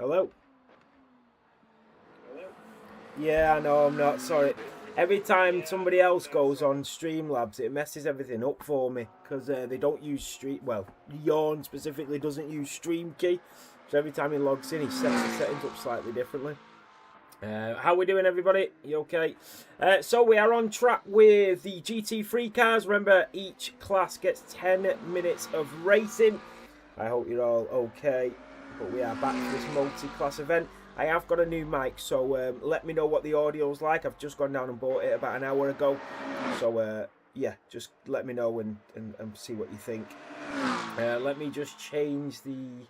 Hello? Yeah, I know, I'm not. Sorry. Every time somebody else goes on Streamlabs, it messes everything up for me. Because they don't use Stream... Well, Yawn specifically doesn't use Stream Key. So every time he logs in, he sets the settings up slightly differently. How we doing, everybody? You okay? So we are on track with the GT3 cars. Remember, each class gets 10 minutes of racing. I hope you're all okay. But we are back to this multi-class event. I have got a new mic, so let me know what the audio's like. I've just gone down and bought it about an hour ago. So, yeah, just let me know and see what you think. Let me just change the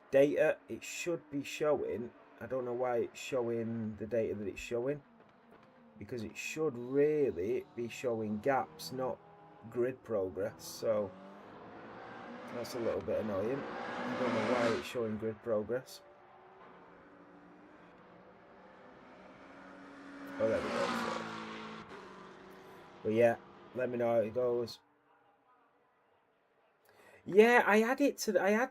data. It should be showing... I don't know why it's showing the data that it's showing, because it should really be showing gaps, not grid progress. So that's a little bit annoying. I don't know why it's showing grid progress. Oh, there we go. But yeah, let me know how it goes. Yeah, I had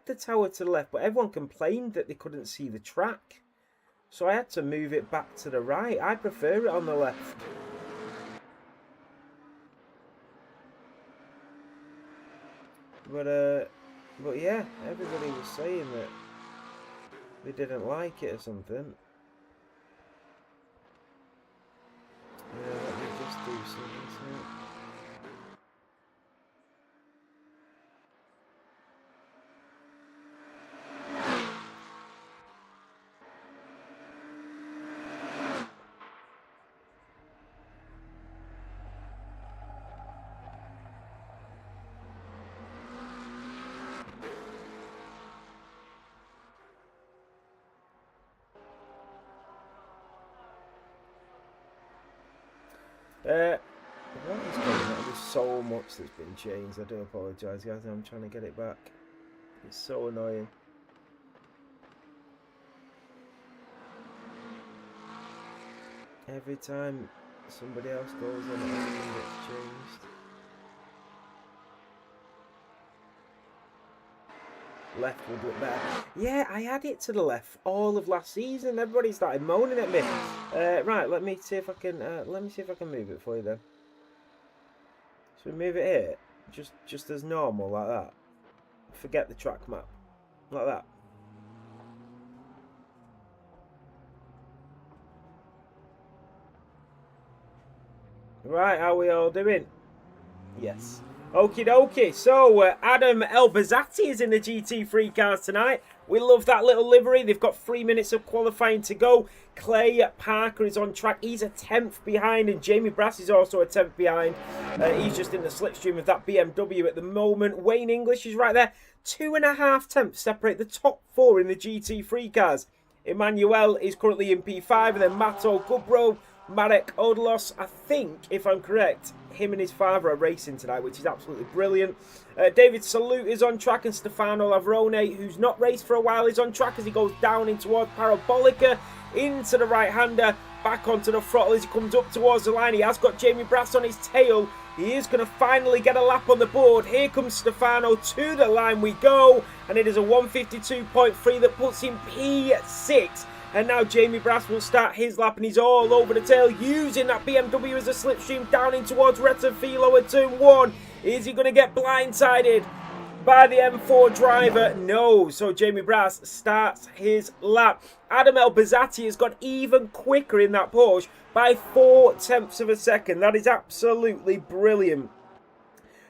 the tower to the left, but everyone complained that they couldn't see the track. So I had to move it back to the right. I prefer it on the left. But yeah, everybody was saying that they didn't like it or something. Yeah, let me just do something. What is going on? There's so much that's been changed. I do apologise, guys. I'm trying to get it back. It's so annoying. Every time somebody else goes on, everything gets changed. Left would look better. Yeah, I had it to the left all of last season. Everybody started moaning at me. Right, let me see if I can. Move it for you then. So we move it here, just as normal, like that. Forget the track map, like that. Right, how are we all doing? Yes. Okie dokie. So, Adam Elbazzati is in the GT3 cars tonight. We love that little livery. They've got 3 minutes of qualifying to go. Clay Parker is on track. He's a 10th behind, and Jamie Brass is also a 10th behind. He's just in the slipstream of that BMW at the moment. Wayne English is right there. 2.5 tenths separate the top 4 in the GT3 cars. Emmanuel is currently in P5, and then Mato Gubro, Marek Odlos, I think, if I'm correct, him and his father are racing tonight, which is absolutely brilliant. David Salute is on track, and Stefano Lavrone, who's not raced for a while, is on track as he goes down in towards Parabolica, into the right-hander, back onto the throttle as he comes up towards the line. He has got Jamie Brass on his tail. He is going to finally get a lap on the board. Here comes Stefano, to the line we go, and it is a 152.3 that puts him P6. And now Jamie Brass will start his lap, and he's all over the tail, using that BMW as a slipstream down in towards Retafilo at turn 1. Is he going to get blindsided by the M4 driver? No. So Jamie Brass starts his lap. Adam Elbazzati has got even quicker in that Porsche by 4 tenths of a second. That is absolutely brilliant.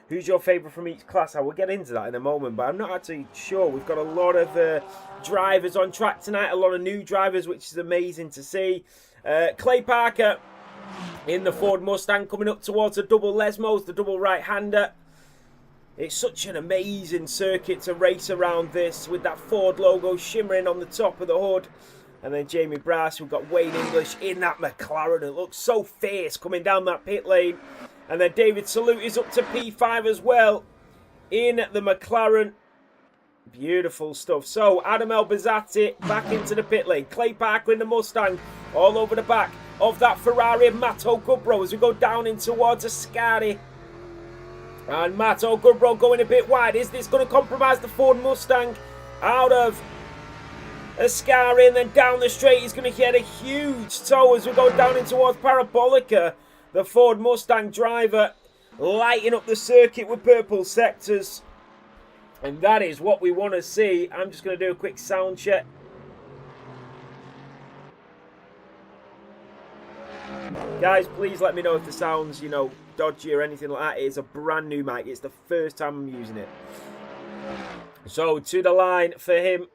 Who's your favourite from each class? I will get into that in a moment, but I'm not actually sure. We've got a lot of drivers on track tonight, a lot of new drivers, which is amazing to see. Clay Parker in the Ford Mustang coming up towards the double Lesmos, the double right-hander. It's such an amazing circuit to race around this, with that Ford logo shimmering on the top of the hood. And then Jamie Brass, we've got Wayne English in that McLaren. It looks so fierce coming down that pit lane. And then David Salute is up to P5 as well in the McLaren. Beautiful stuff. So, Adam Elbazzati back into the pit lane. Clay Parker in the Mustang all over the back of that Ferrari of Mato Gubro as we go down in towards Ascari. And Mato Gubro going a bit wide. Is this going to compromise the Ford Mustang out of Ascari, and then down the straight, he's going to get a huge toe as we go down in towards Parabolica. The Ford Mustang driver lighting up the circuit with purple sectors. And that is what we want to see. I'm just going to do a quick sound check. Guys, please let me know if the sound's, dodgy or anything like that. It's a brand new mic. It's the first time I'm using it. So, to the line for him.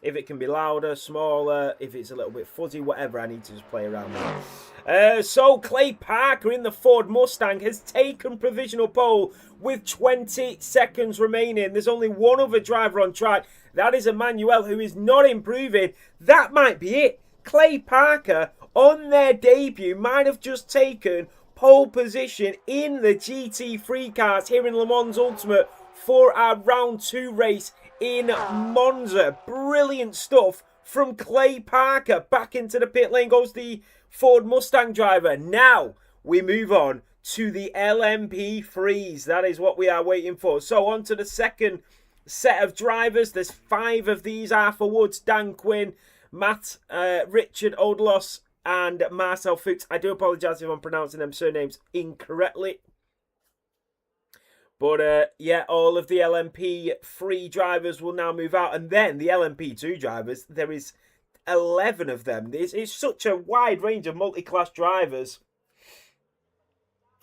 If it can be louder, smaller, if it's a little bit fuzzy, whatever, I need to just play around with. So, Clay Parker in the Ford Mustang has taken provisional pole with 20 seconds remaining. There's only one other driver on track. That is Emmanuel, who is not improving. That might be it. Clay Parker, on their debut, might have just taken pole position in the GT3 cars here in Le Mans Ultimate for our round 2 race in Monza. Brilliant stuff from Clay Parker. Back into the pit lane goes the Ford Mustang driver. Now we move on to the LMP freeze. That is what we are waiting for. So on to the second set of drivers. There's 5 of these. Arthur Woods, Dan Quinn, Matt, Richard Odelos and Marcel Fuchs. I do apologise if I'm pronouncing them surnames incorrectly. But, yeah, all of the LMP3 drivers will now move out. And then the LMP2 drivers, there is 11 of them. It's such a wide range of multi-class drivers.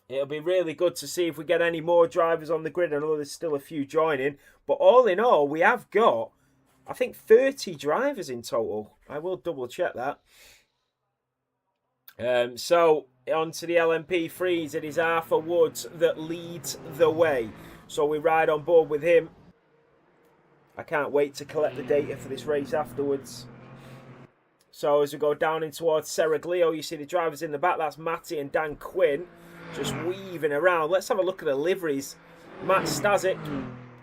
It'll be really good to see if we get any more drivers on the grid. I know there's still a few joining. But all in all, we have got, I think, 30 drivers in total. I will double check that. So, on to the LMP3s. It is Arthur Woods that leads the way. So we ride on board with him. I can't wait to collect the data for this race afterwards. So as we go down in towards Seraglio, you see the drivers in the back. That's Matty and Dan Quinn just weaving around. Let's have a look at the liveries. Matt Stasic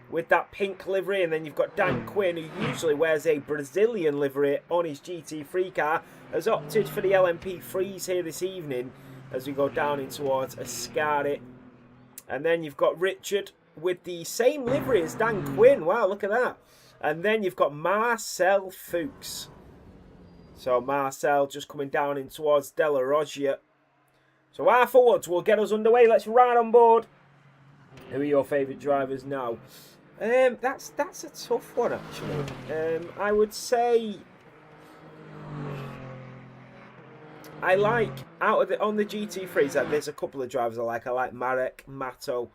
with that pink livery, and then you've got Dan Quinn, who usually wears a Brazilian livery on his GT3 car, has opted for the LMP3s here this evening as we go down in towards Ascari. And then you've got Richard with the same livery as Dan Quinn. Wow, look at that. And then you've got Marcel Fuchs. So Marcel just coming down in towards De La Roggia. So Arthur Woods will get us underway. Let's ride on board. Who are your favourite drivers now? That's a tough one, actually. I would say I like on the GT3s. There's a couple of drivers I like. I like Marek, Mato,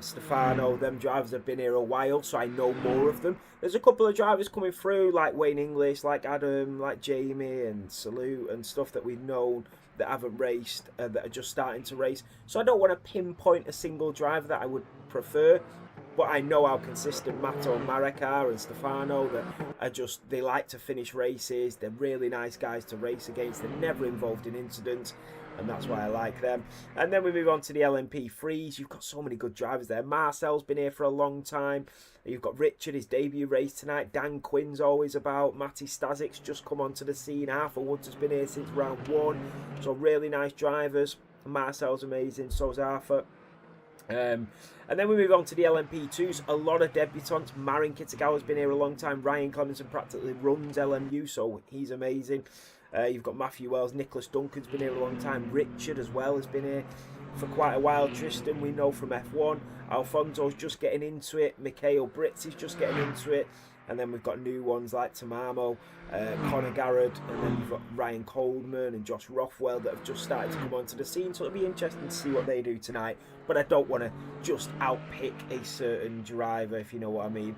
Stefano. Them drivers have been here a while, so I know more of them. There's a couple of drivers coming through, like Wayne English, like Adam, like Jamie and Salute and stuff that we've known that haven't raced, that are just starting to race. So I don't want to pinpoint a single driver that I would prefer. But I know how consistent Mato and Marek are, and Stefano, that are just, they like to finish races. They're really nice guys to race against. They're never involved in incidents, and that's why I like them. And then we move on to the LMP3s. You've got so many good drivers there. Marcel's been here for a long time. You've got Richard, his debut race tonight. Dan Quinn's always about. Matty Stasic's just come onto the scene. Arthur Woods has been here since round 1. So really nice drivers. Marcel's amazing, so's Arthur. And then we move on to the LMP2s. A lot of debutants. Marin Kitagawa's been here a long time. Ryan Clemenson practically runs LMU, so he's amazing. You've got Matthew Wells. Nicholas Duncan's been here a long time. Richard as well has been here for quite a while. Tristan we know from F1. Alfonso's just getting into it. Mikhail Britz is just getting into it. And then we've got new ones like Tamamo, Conor Garrett, and then you've got Ryan Coleman and Josh Rothwell that have just started to come onto the scene. So it'll be interesting to see what they do tonight. But I don't want to just outpick a certain driver, if you know what I mean.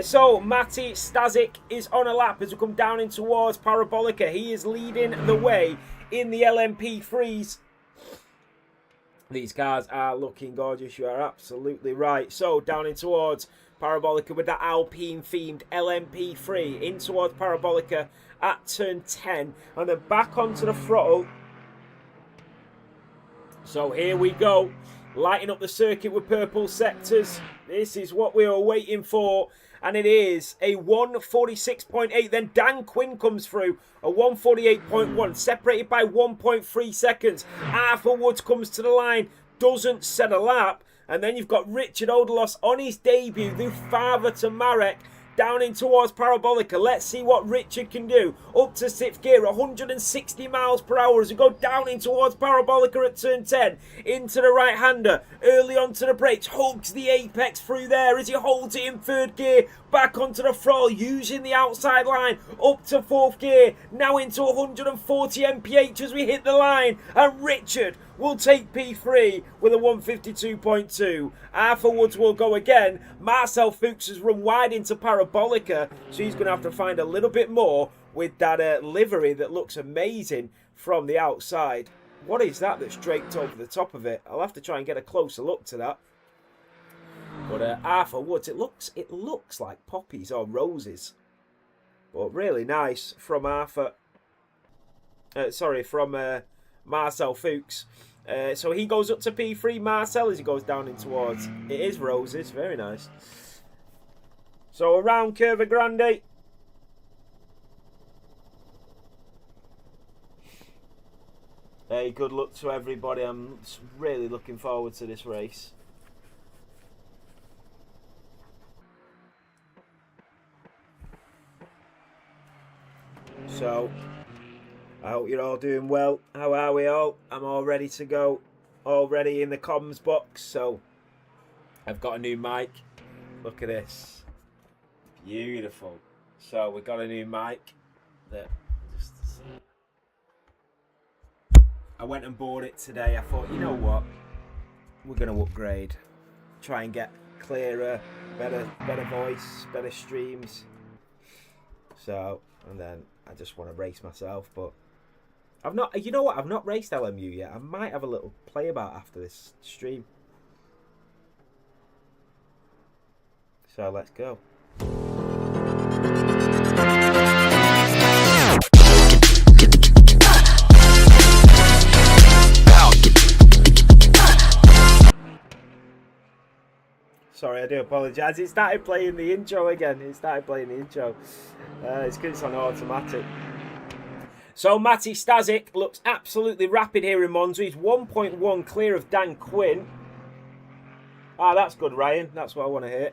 So Matty Stasic is on a lap as we come down in towards Parabolica. He is leading the way in the LMP3s. These cars are looking gorgeous. You are absolutely right. So down in towards Parabolica with that Alpine-themed LMP3 in towards Parabolica at turn 10. And then back onto the throttle. So here we go. Lighting up the circuit with purple sectors. This is what we were waiting for. And it is a 1:46.8. Then Dan Quinn comes through. A 1:48.1. Separated by 1.3 seconds. Arthur Woods comes to the line. Doesn't set a lap. And then you've got Richard Odelos on his debut, the father to Marek, down in towards Parabolica. Let's see what Richard can do. Up to 6th gear, 160 miles per hour as we go down in towards Parabolica at turn 10. Into the right-hander, early onto the brakes, hugs the apex through there as he holds it in 3rd gear. Back onto the throttle, using the outside line, up to 4th gear, now into 140 mph as we hit the line, and Richard will take P3 with a 152.2. Arthur Woods will go again. Marcel Fuchs has run wide into Parabolica, so he's going to have to find a little bit more with that livery that looks amazing from the outside. What is that that's draped over the top of it? I'll have to try and get a closer look to that. But Arthur Woods, it looks like poppies or roses, but really nice from Arthur. From Marcel Fuchs. So he goes up to P3. Marcel as he goes down in towards. It is roses, very nice. So around Curva Grande. Hey, good luck to everybody. I'm really looking forward to this race. So, I hope you're all doing well. How are we all? I'm all ready to go. Already in the comms box. So, I've got a new mic. Look at this. Beautiful. So, we've got a new mic. I went and bought it today. I thought, you know what? We're going to upgrade. Try and get clearer, better voice, better streams. So, and then I just want to race myself, but I've not, you know what, I've not raced LMU yet. I might have a little play about after this stream. So let's go. Sorry, I do apologise. It started playing the intro again. It's because it's on automatic. So Matty Stasic looks absolutely rapid here in Monza. He's 1.1 clear of Dan Quinn. Ah, that's good, Ryan. That's what I want to hear.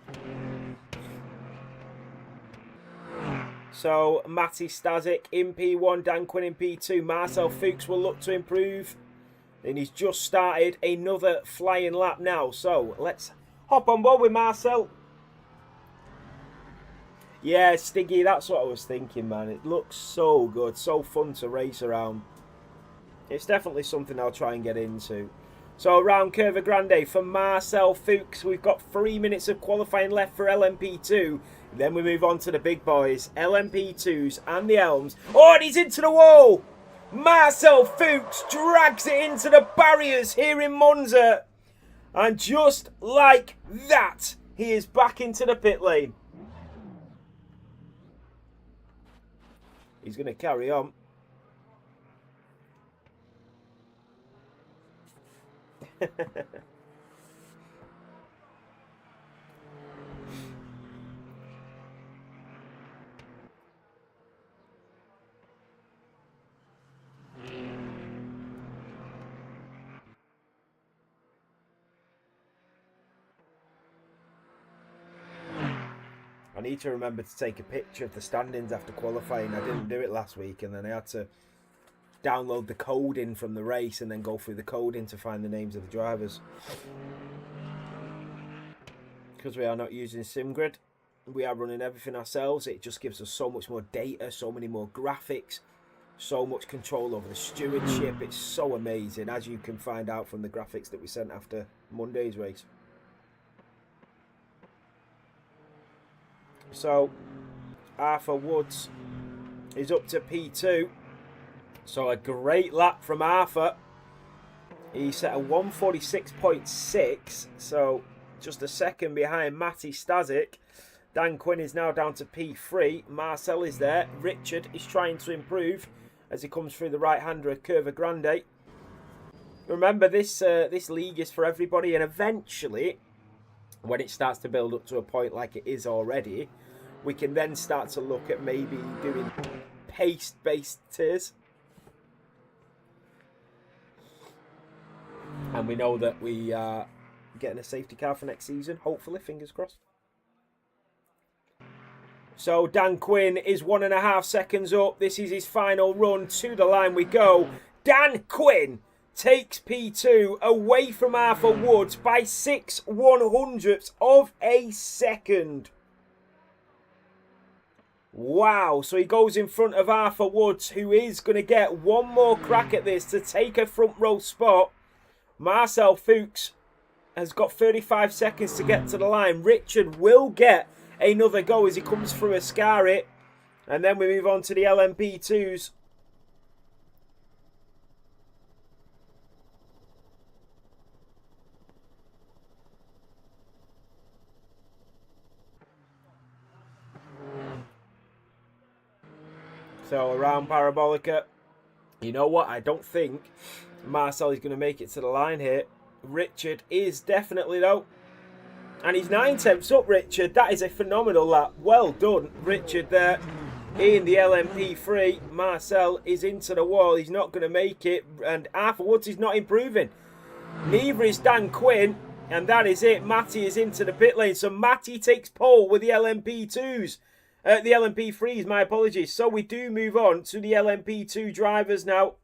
So Matty Stasic in P1, Dan Quinn in P2. Marcel Fuchs will look to improve. And he's just started another flying lap now. So let's hop on board with Marcel. Yeah, Stiggy, that's what I was thinking, man. It looks so good, so fun to race around. It's definitely something I'll try and get into. So around Curva Grande for Marcel Fuchs, we've got 3 minutes of qualifying left for LMP2. Then we move on to the big boys, LMP2s and the Elms. Oh, and he's into the wall! Marcel Fuchs drags it into the barriers here in Monza. And just like that, he is back into the pit lane. He's going to carry on. I need to remember to take a picture of the standings after qualifying. I didn't do it last week, and then I had to download the coding from the race and then go through the coding to find the names of the drivers. Because we are not using SimGrid, we are running everything ourselves. It just gives us so much more data, so many more graphics, so much control over the stewardship. It's so amazing, as you can find out from the graphics that we sent after Monday's race. So Arthur Woods is up to P2. So a great lap from Arthur. He set a 146.6. So just a second behind Matty Stasic. Dan Quinn is now down to P3. Marcel is there. Richard is trying to improve as he comes through the right-hander at Curva Grande. Remember, this league is for everybody, and eventually, when it starts to build up to a point like it is already, we can then start to look at maybe doing pace-based tiers. And we know that we are getting a safety car for next season, hopefully, fingers crossed. So Dan Quinn is 1.5 seconds up. This is his final run. To the line we go. Dan Quinn takes P2 away from Arthur Woods by 6/100ths of a second. Wow, so he goes in front of Arthur Woods, who is going to get one more crack at this to take a front row spot. Marcel Fuchs has got 35 seconds to get to the line. Richard will get another go as he comes through Ascari. And then we move on to the LMP2s. So around Parabolica. You know what? I don't think Marcel is going to make it to the line here. Richard is definitely, though. And he's 9/10 up, Richard. That is a phenomenal lap. Well done, Richard, there in the LMP3. Marcel is into the wall. He's not going to make it. And Arthur Woods is not improving. Neither is Dan Quinn. And that is it. Matty is into the pit lane. So Matty takes pole with the LMP2s. The LMP3s, my apologies. So we do move on to the LMP2 drivers now.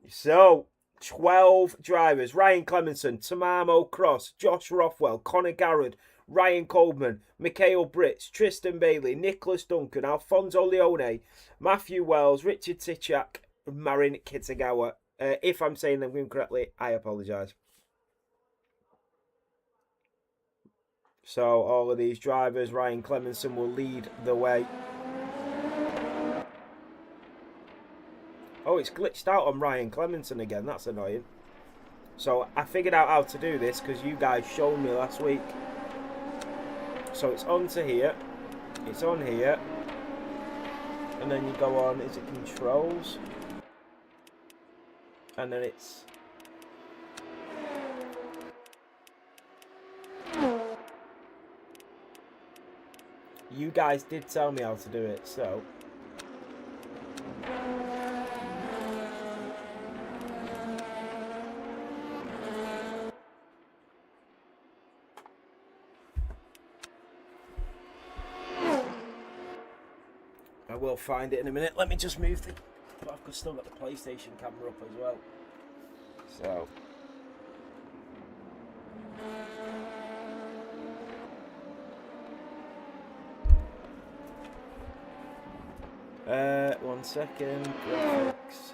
So 12 drivers. Ryan Clemenson, Tamamo Cross, Josh Rothwell, Connor Garrod, Ryan Coleman, Mikhail Britz, Tristan Bailey, Nicholas Duncan, Alfonso Leone, Matthew Wells, Richard Tichak, Marin Kitagawa. If I'm saying them incorrectly, I apologise. So all of these drivers, Ryan Clemenson will lead the way. Oh, it's glitched out on Ryan Clemenson again. That's annoying. So I figured out how to do this because you guys showed me last week. So it's on to here. It's on here. And then you go on, is it controls? And then it's... You guys did tell me how to do it, so... I will find it in a minute. Let me just move the... I've still got the PlayStation camera up as well. So... 1 second. Graphics.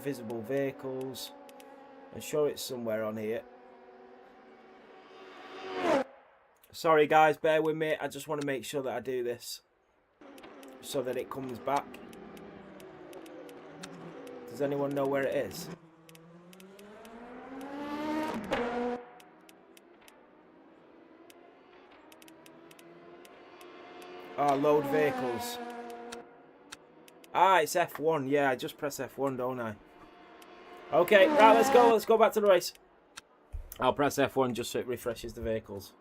Visible vehicles. I'm sure it's somewhere on here. Sorry guys, bear with me. I just want to make sure that I do this so that it comes back. Does anyone know where it is? Ah, load vehicles. Ah, it's F1. Yeah, I just press F1, don't I? Okay, right, let's go. Let's go back to the race. I'll press F1 just so it refreshes the vehicles.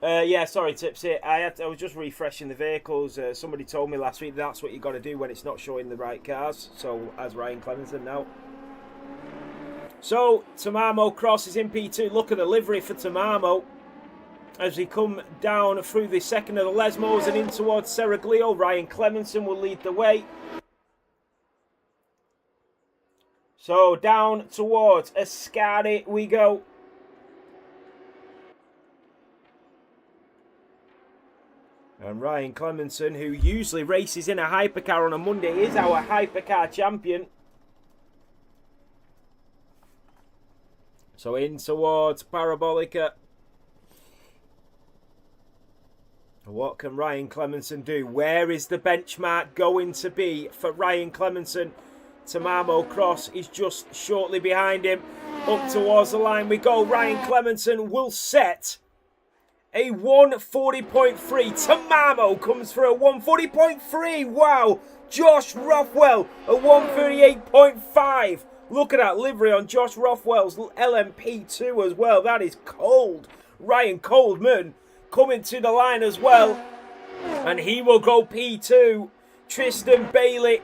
Yeah, sorry, Tipsy. I was just refreshing the vehicles. Somebody told me last week that's what you got to do when it's not showing the right cars. So, as Ryan Clemenson now. So, Tamamo Cross is in P2. Look at the livery for Tamamo. As we come down through the second of the Lesmos and in towards Seraglio, Ryan Clemenson will lead the way. So down towards Ascari we go. And Ryan Clemenson, who usually races in a hypercar on a Monday, is our hypercar champion. So in towards Parabolica. What can Ryan Clemenson do? Where is the benchmark going to be for Ryan Clemenson? Tamamo Cross is just shortly behind him. Up towards the line we go. Ryan Clemenson will set a 140.3. Tamamo comes for a 140.3. Wow. Josh Rothwell, a 138.5. Look at that livery on Josh Rothwell's LMP2 as well. That is cold. Ryan Coleman coming to the line as well. And he will go P2. Tristan Bailey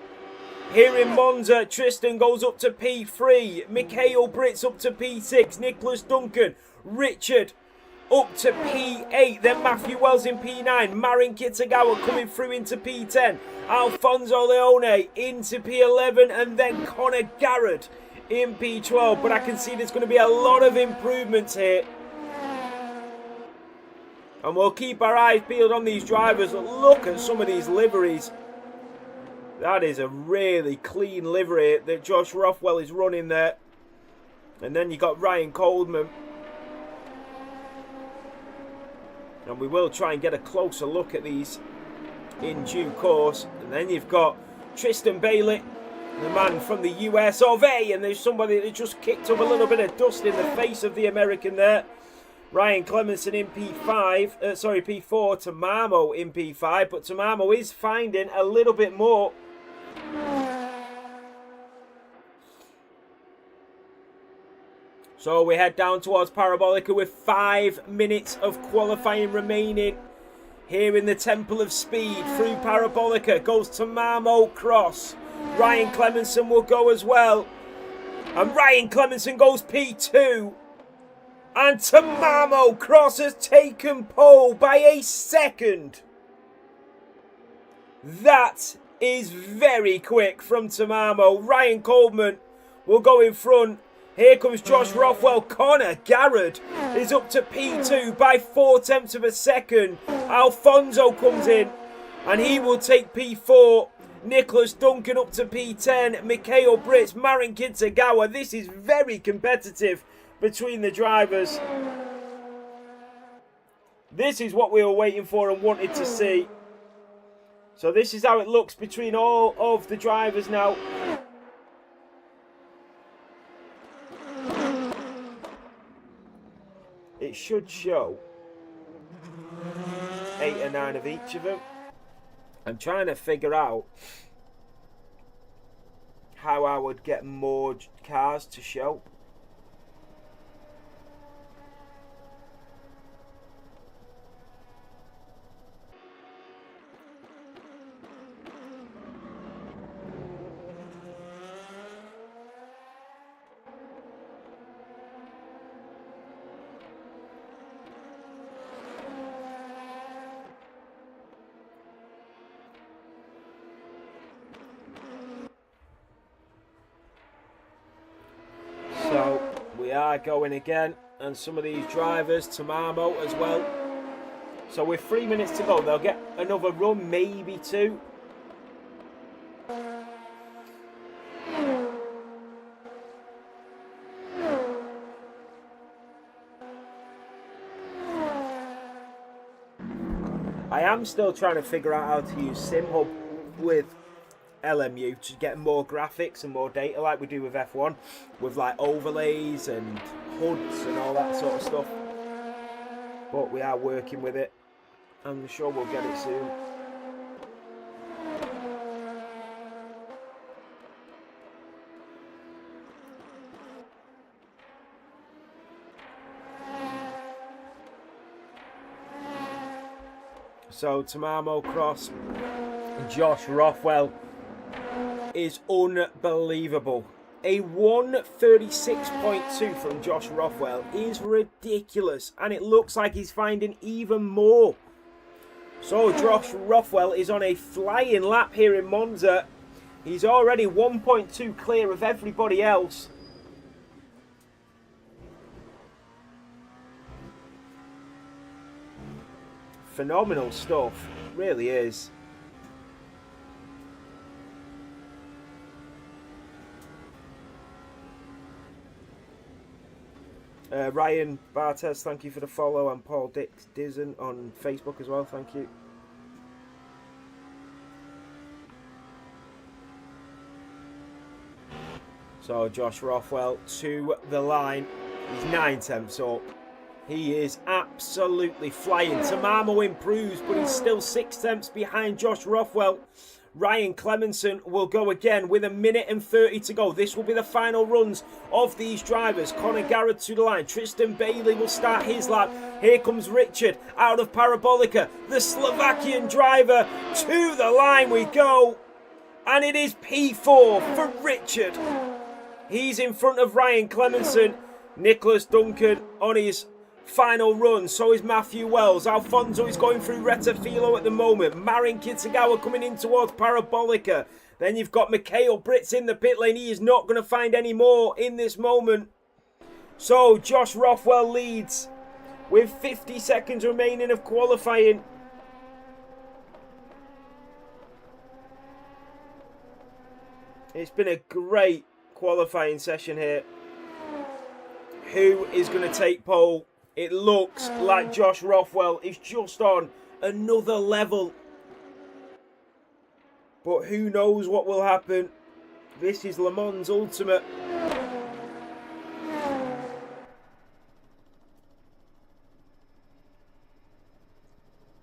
here in Monza. Tristan goes up to P3. Mikhail Britz up to P6. Nicholas Duncan. Richard up to P8. Then Matthew Wells in P9. Marin Kitagawa coming through into P10. Alfonso Leone into P11. And then Conor Garrett in P12. But I can see there's going to be a lot of improvements here. And we'll keep our eyes peeled on these drivers. Look at some of these liveries. That is a really clean livery that Josh Rothwell is running there. And then you got Ryan Coleman. And we will try and get a closer look at these in due course. And then you've got Tristan Bailey, the man from the US of A. And there's somebody that just kicked up a little bit of dust in the face of the American there. Ryan Clemenson in P4, Tamamo in P5, but Tamamo is finding a little bit more. So we head down towards Parabolica with 5 minutes of qualifying remaining. Here in the Temple of Speed, through Parabolica goes Tamamo Cross. Ryan Clemenson will go as well. And Ryan Clemenson goes P2. And Tamamo Cross has taken pole by a second. That is very quick from Tamamo. Ryan Coleman will go in front. Here comes Josh Rothwell. Conor Garrett is up to P2 by 0.4 of a second. Alfonso comes in and he will take P4. Nicholas Duncan up to P10. Mikhail Brits, Marin Kitagawa. This is very competitive between the drivers. This is what we were waiting for and wanted to see. So this is how it looks between all of the drivers now. It should show 8 or 9 of each of them. I'm trying to figure out how I would get more cars to show. So we are going again, and some of these drivers, Tamamo as well. So with 3 minutes to go, they'll get another run, maybe 2. I am still trying to figure out how to use SimHub with LMU to get more graphics and more data like we do with F1, with like overlays and HUDs and all that sort of stuff. But we are working with it. I'm sure we'll get it soon. So Tamamo Cross, Josh Rothwell is unbelievable. A 1:36.2 from Josh Rothwell is ridiculous, and it looks like he's finding even more. So Josh Rothwell is on a flying lap here in Monza. He's already 1.2 clear of everybody else. Phenomenal stuff, really is. Ryan Bartes, thank you for the follow, and Paul Dixon on Facebook as well, thank you. So Josh Rothwell to the line, he's 9/10 up. He is absolutely flying. Tamamo improves, but he's still 6/10 behind Josh Rothwell. Ryan Clemenson will go again with 1:30 to go. This will be the final runs of these drivers. Conor Garrett to the line. Tristan Bailey will start his lap. Here comes Richard out of Parabolica. The Slovakian driver to the line we go. And it is P4 for Richard. He's in front of Ryan Clemenson. Nicholas Duncan on his final run. So is Matthew Wells. Alfonso is going through Retafilo at the moment. Marin Kitagawa coming in towards Parabolica. Then you've got Mikhail Brits in the pit lane. He is not going to find any more in this moment. So Josh Rothwell leads with 50 seconds remaining of qualifying. It's been a great qualifying session here. Who is going to take pole? It looks like Josh Rothwell is just on another level. But who knows what will happen? This is Le Mans Ultimate.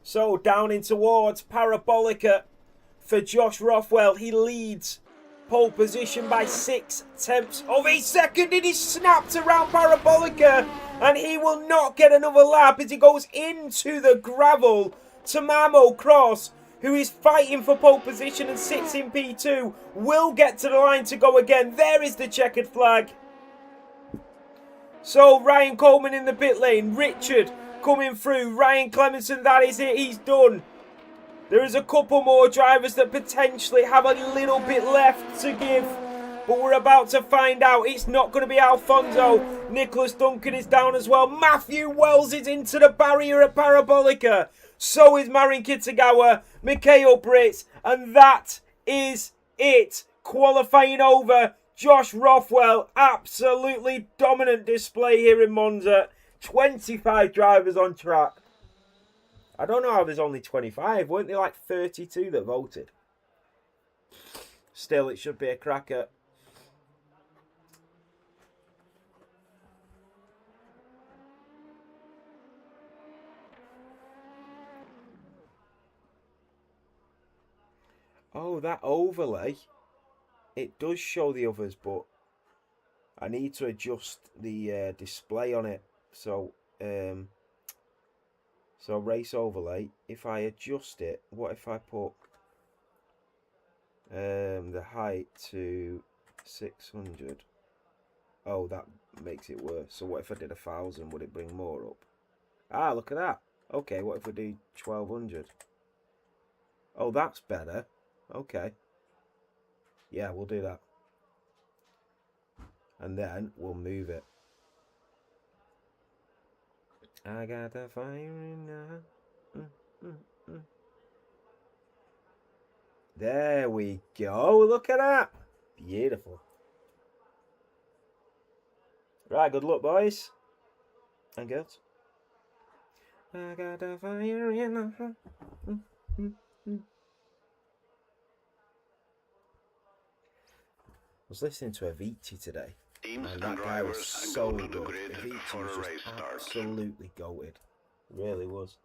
So down in towards Parabolica for Josh Rothwell. He leads pole position by 0.6 of a second. It is snapped around Parabolica and he will not get another lap as he goes into the gravel. Tamamo Cross, who is fighting for pole position and sits in P2, will get to the line to go again. There is the checkered flag. So Ryan Coleman in the pit lane. Richard coming through. Ryan Clemenson, that is it. He's done. There is a couple more drivers that potentially have a little bit left to give. But we're about to find out. It's not going to be Alfonso. Nicholas Duncan is down as well. Matthew Wells is into the barrier at Parabolica. So is Marin Kitagawa, Mikhail Brits. And that is it. Qualifying over. Josh Rothwell, absolutely dominant display here in Monza. 25 drivers on track. I don't know how there's only 25. Weren't there like 32 that voted? Still, it should be a cracker. Oh, that overlay. It does show the others, but I need to adjust the display on it. So race overlay. If I adjust it, what if I put the height to 600? Oh, that makes it worse. So what if I did 1,000? Would it bring more up? Ah, look at that. Okay, what if we do 1,200? Oh, that's better. Okay. Yeah, we'll do that. And then we'll move it. I got the fire in now. There we go. Look at that. Beautiful. Right, good luck, boys. And girls. I got the fire in the I was listening to Avicii today, and that guy was so good. Avicii was just absolutely goated. Really was.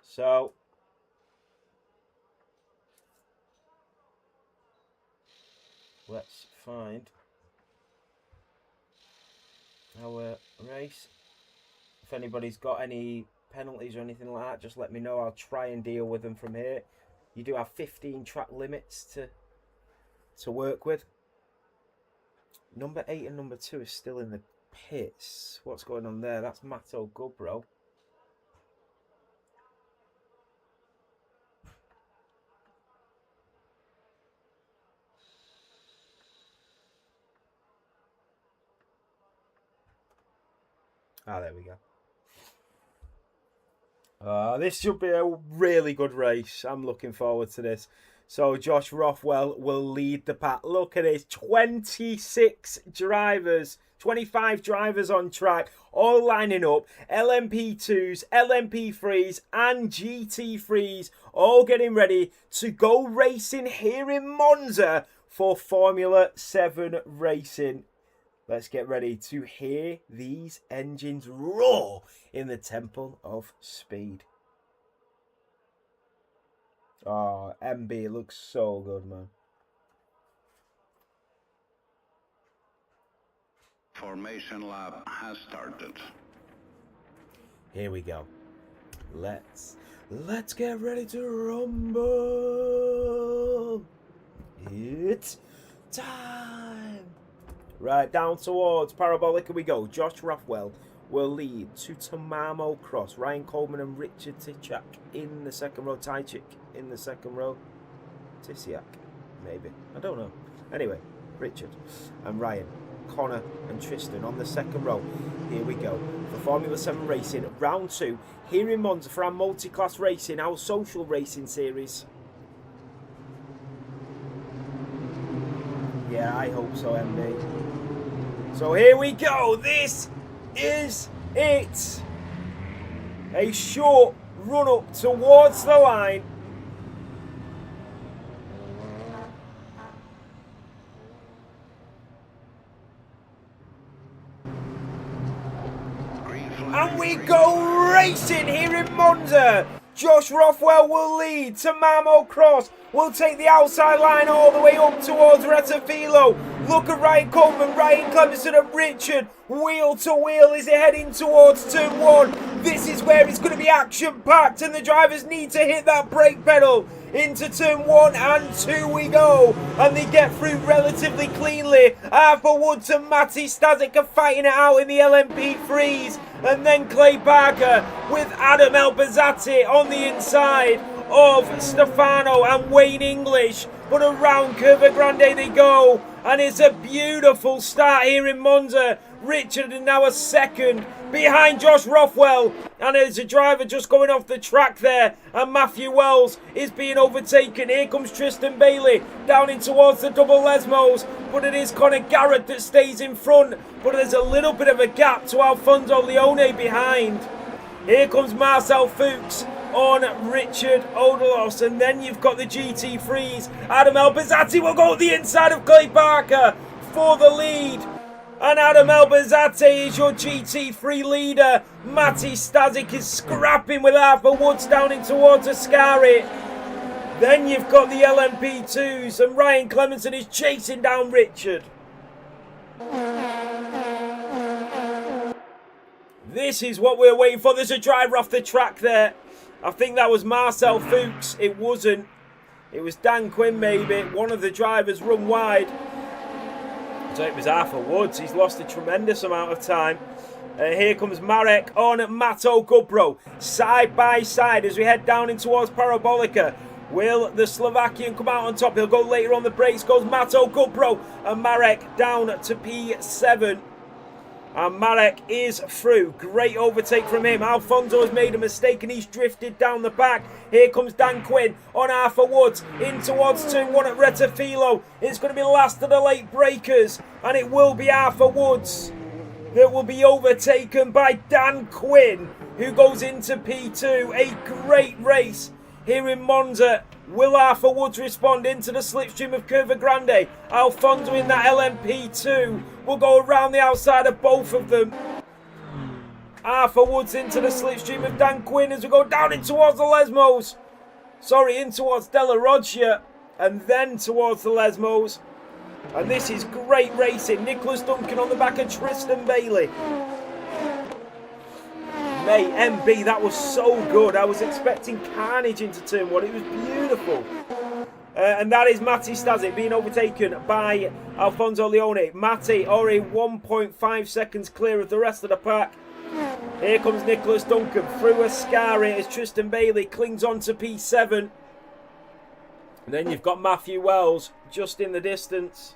So, let's find our race. If anybody's got any penalties or anything like that, just let me know. I'll try and deal with them from here. You do have 15 track limits to work with. Number 8 and number 2 is still in the pits. What's going on there? That's Mato Gubro. Ah, there we go. This should be a really good race. I'm looking forward to this. So Josh Rothwell will lead the pack. Look at this. 26 drivers. 25 drivers on track. All lining up. LMP2s, LMP3s and GT3s. All getting ready to go racing here in Monza for Formula 7 racing. Let's get ready to hear these engines roar in the Temple of Speed. Oh, MB looks so good, man. Formation lap has started. Here we go. Let's get ready to rumble. It's time. Right, down towards Parabolica we go. Josh Rothwell will lead to Tamamo Cross. Ryan Coleman and Richard Tichak in the second row. Tychik in the second row. Tisiak, maybe. I don't know. Anyway, Richard and Ryan, Connor and Tristan on the second row. Here we go for Formula 7 racing. Round 2 here in Monza for our multi-class racing, our social racing series. Yeah, I hope so, MB. So here we go. This is it. A short run up towards the line. And we go racing here in Monza. Josh Rothwell will lead. Tamamo Cross will take the outside line all the way up towards Retafilo. Look at Ryan Coleman, Ryan Clemson and Richard. Wheel to wheel is heading towards turn 1. This is where it's going to be action-packed and the drivers need to hit that brake pedal. Into turn 1 and 2 we go. And they get through relatively cleanly. Arthur Woods and Matty Stasic are fighting it out in the LMP3s. And then Clay Barker with Adam Elbazzati on the inside of Stefano and Wayne English. But around Curva Grande they go. And it's a beautiful start here in Monza. Richard is now a second behind Josh Rothwell. And there's a driver just going off the track there. And Matthew Wells is being overtaken. Here comes Tristan Bailey down in towards the double Lesmos. But it is Conor Garrett that stays in front. But there's a little bit of a gap to Alfonso Leone behind. Here comes Marcel Fuchs on Richard Odelos. And then you've got the GT3s. Adam Elbazzati will go to the inside of Clay Barker for the lead. And Adam Elbazzati is your GT3 leader. Matty Stasic is scrapping with Arthur Woods down in towards Ascari. Then you've got the LMP2s and Ryan Clemenson is chasing down Richard. This is what we're waiting for. There's a driver off the track there. I think that was Marcel Fuchs. It wasn't. It was Dan Quinn maybe. One of the drivers run wide. So it was Arthur Woods. He's lost a tremendous amount of time. Here comes Marek on Mato Gubro. Side by side as we head down in towards Parabolica. Will the Slovakian come out on top? He'll go later on the brakes. Goes Mato Gubro. And Marek down to P7. And Marek is through. Great overtake from him. Alfonso has made a mistake and he's drifted down the back. Here comes Dan Quinn on Arthur Woods. In towards turn 1 at Retafilo. It's going to be last of the late breakers. And it will be Arthur Woods that will be overtaken by Dan Quinn, who goes into P2. A great race here in Monza. Will Arthur Woods respond into the slipstream of Curva Grande? Alfonso in that LMP2 will go around the outside of both of them. Arthur Woods into the slipstream of Dan Quinn as we go down in towards the Lesmos. Sorry, in towards Della Roggia and then towards the Lesmos. And this is great racing. Nicholas Duncan on the back of Tristan Bailey. Mate, MB, that was so good. I was expecting carnage into turn 1. It was beautiful. And that is Matty Stasic being overtaken by Alfonso Leone. Matty already 1.5 seconds clear of the rest of the pack. Here comes Nicholas Duncan through Ascari as Tristan Bailey clings on to P7. And then you've got Matthew Wells just in the distance.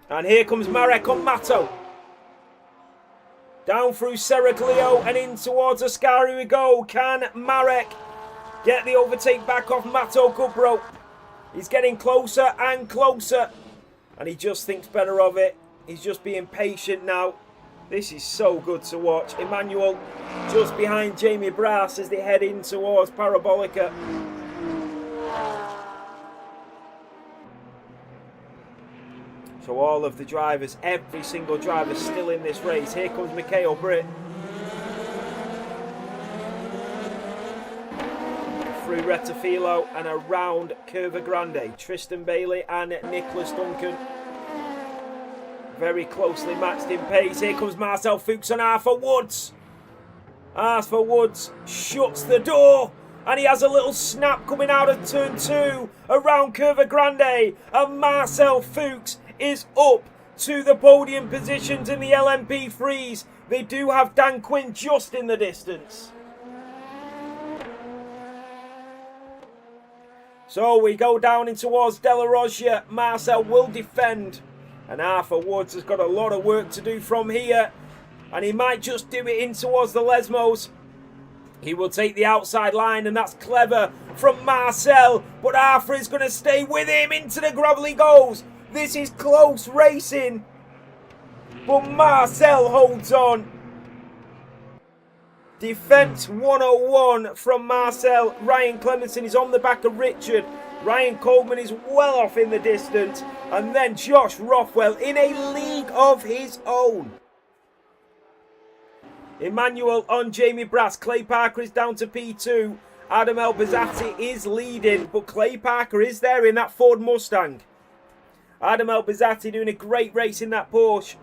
And here comes Marek on Mato. Down through Serraglio and in towards Ascari we go. Can Marek get the overtake back off Mato Gubro? He's getting closer and closer. And he just thinks better of it. He's just being patient now. This is so good to watch. Emmanuel just behind Jamie Brass as they head in towards Parabolica. So all of the drivers, every single driver still in this race. Here comes Mikhail Britt. Through Retafilo and around Curva Grande. Tristan Bailey and Nicholas Duncan. Very closely matched in pace. Here comes Marcel Fuchs and Arthur Woods. Arthur Woods shuts the door. And he has a little snap coming out of turn 2 around Curva Grande. And Marcel Fuchs is up to the podium positions in the LMP3s. They do have Dan Quinn just in the distance. So we go down in towards De La Roggia. Marcel will defend. And Arthur Woods has got a lot of work to do from here. And he might just do it in towards the Lesmos. He will take the outside line, and that's clever from Marcel. But Arthur is going to stay with him. Into the gravel he goes. This is close racing. But Marcel holds on. Defence 101 from Marcel. Ryan Clemenson is on the back of Richard. Ryan Coleman is well off in the distance. And then Josh Rothwell in a league of his own. Emmanuel on Jamie Brass. Clay Parker is down to P2. Adam Elbazzati is leading, but Clay Parker is there in that Ford Mustang. Adam Elbazzati doing a great race in that Porsche.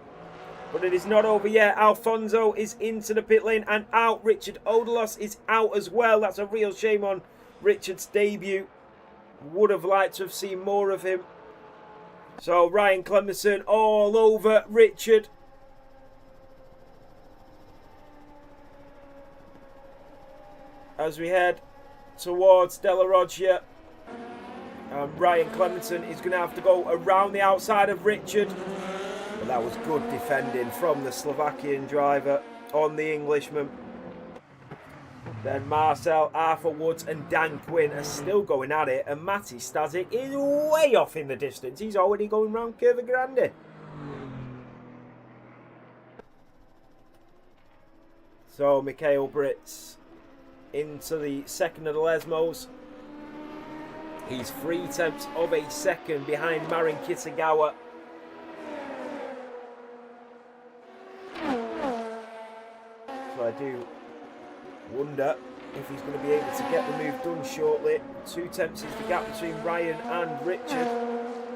But it is not over yet. Alfonso is into the pit lane and out. Richard Odelos is out as well. That's a real shame on Richard's debut. Would have liked to have seen more of him. So Ryan Clemenson all over Richard. As we head towards De La Roggia. Ryan Clemenson is going to have to go around the outside of Richard. But that was good defending from the Slovakian driver on the Englishman. Then Marcel, Arthur Woods and Dan Quinn are still going at it. And Matti Stasic is way off in the distance. He's already going round Curva Grande. So Mikhail Brits into the second of the Lesmos. He's 3/10 of a second behind Marin Kitagawa. So I do wonder if he's going to be able to get the move done shortly. 2/10 is the gap between Ryan and Richard.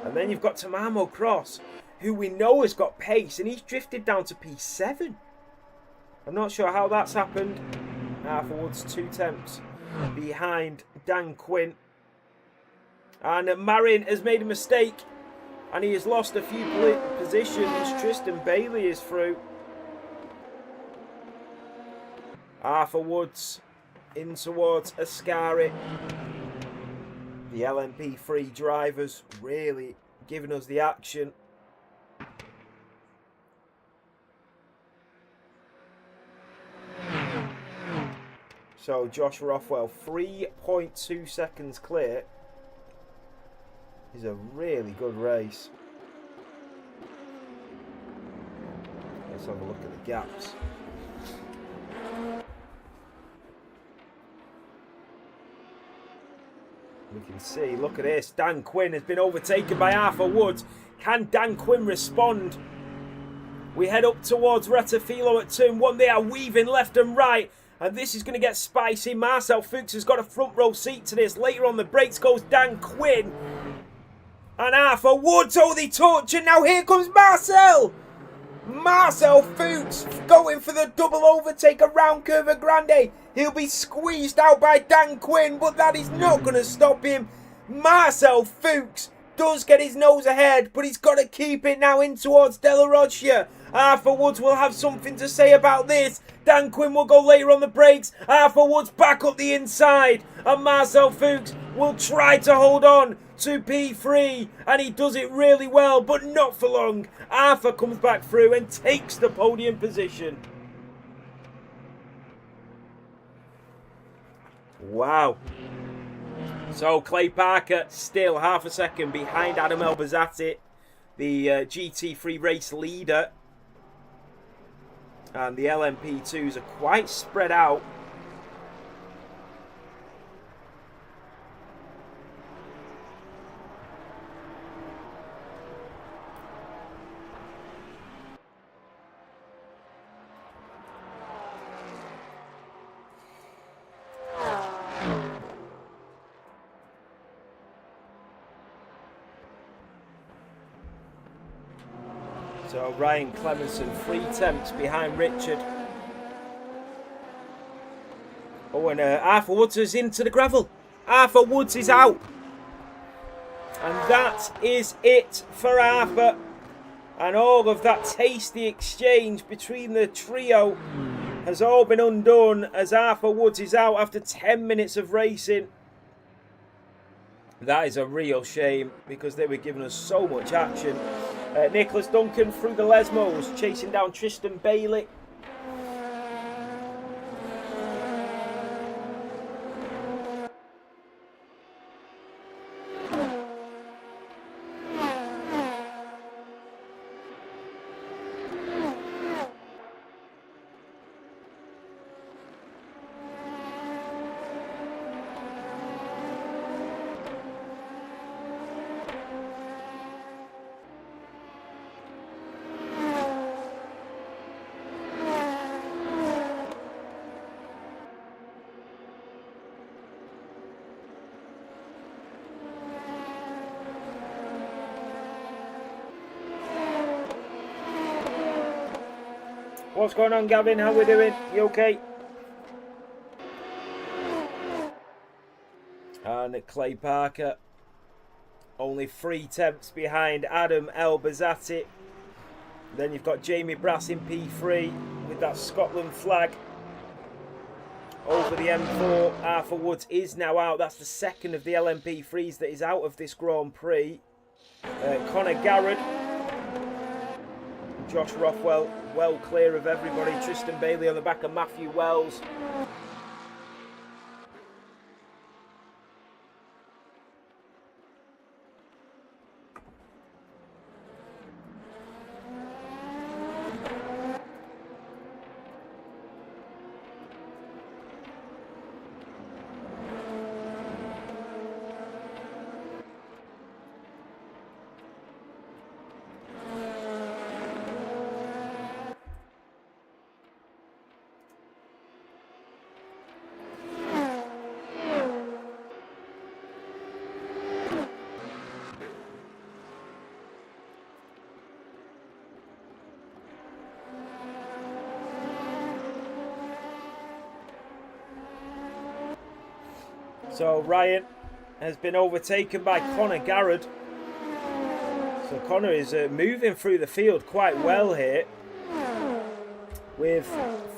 And then you've got Tamamo Cross, who we know has got pace, and he's drifted down to P7. I'm not sure how that's happened. Arthur Woods 2/10 behind Dan Quinn. And Marin has made a mistake, and he has lost a few positions. Tristan Bailey is through. Arthur Woods in towards Ascari. The LMP3 drivers really giving us the action. So Josh Rothwell 3.2 seconds clear. Is a really good race. Let's have a look at the gaps. We can see, look at this. Dan Quinn has been overtaken by Arthur Woods. Can Dan Quinn respond? We head up towards Retafilo at turn 1. They are weaving left and right. And this is going to get spicy. Marcel Fuchs has got a front row seat to this. Later on the brakes goes Dan Quinn. And Arthur Woods, oh, they touch, and now here comes Marcel. Marcel Fuchs going for the double overtake around Curva Grande. He'll be squeezed out by Dan Quinn, but that is not going to stop him. Marcel Fuchs does get his nose ahead, but he's got to keep it now in towards De La Roggia. Arthur Woods will have something to say about this. Dan Quinn will go later on the brakes. Arthur Woods back up the inside. And Marcel Fuchs will try to hold on to P3. And he does it really well, but not for long. Arthur comes back through and takes the podium position. Wow. So Clay Parker still half a second behind Adam Elbazzati, the GT3 race leader. And the LMP2s are quite spread out. So Ryan Clemenson 3/10 behind Richard. Oh, and Arthur Woods is into the gravel. Arthur Woods is out. And that is it for Arthur. And all of that tasty exchange between the trio has all been undone as Arthur Woods is out after 10 minutes of racing. That is a real shame because they were giving us so much action. Nicholas Duncan through the Lesmos, chasing down Tristan Bailey. What's going on, Gavin? How we doing? You okay? And Clay Parker only 3 tenths behind Adam Elbazzati. Then you've got Jamie Brass in P3 with that Scotland flag over the M4. Arthur Woods is now out. That's the second of the LMP3s that is out of this Grand Prix. Conor Garrett, Josh Rothwell well clear of everybody. Tristan Bailey on the back of Matthew Wells. So Ryan has been overtaken by Conor Garrett. So Conor is moving through the field quite well here. With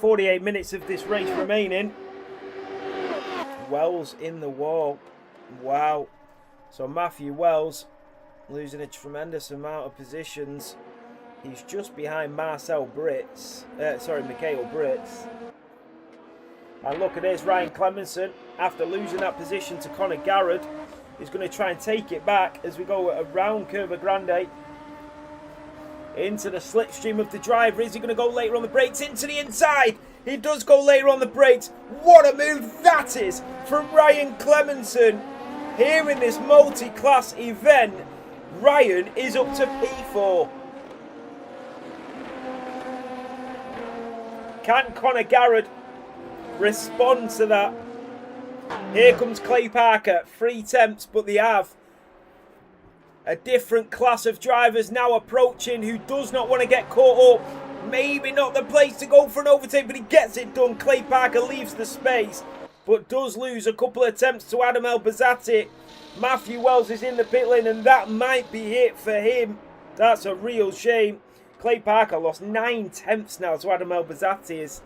48 minutes of this race remaining. Wells in the wall. Wow. So Matthew Wells losing a tremendous amount of positions. He's just behind Mikhail Brits. And look at this, Ryan Clemenson, after losing that position to Conor Garrett, is going to try and take it back as we go around Curva Grande into the slipstream of the driver. Is he going to go later on the brakes into the inside? He does go later on the brakes. What a move that is from Ryan Clemenson. Here in this multi-class event, Ryan is up to P4. Can Conor Garrett respond to that? Here comes Clay Parker, 3 tenths, but they have a different class of drivers now approaching who does not want to get caught up. Maybe not the place to go for an overtake, but he gets it done. Clay Parker leaves the space, but does lose a couple of attempts to Adam Elbazzati. Matthew Wells is in the pit lane, and that might be it for him. That's a real shame. Clay Parker lost 9 tenths now to Adam Elbazzati.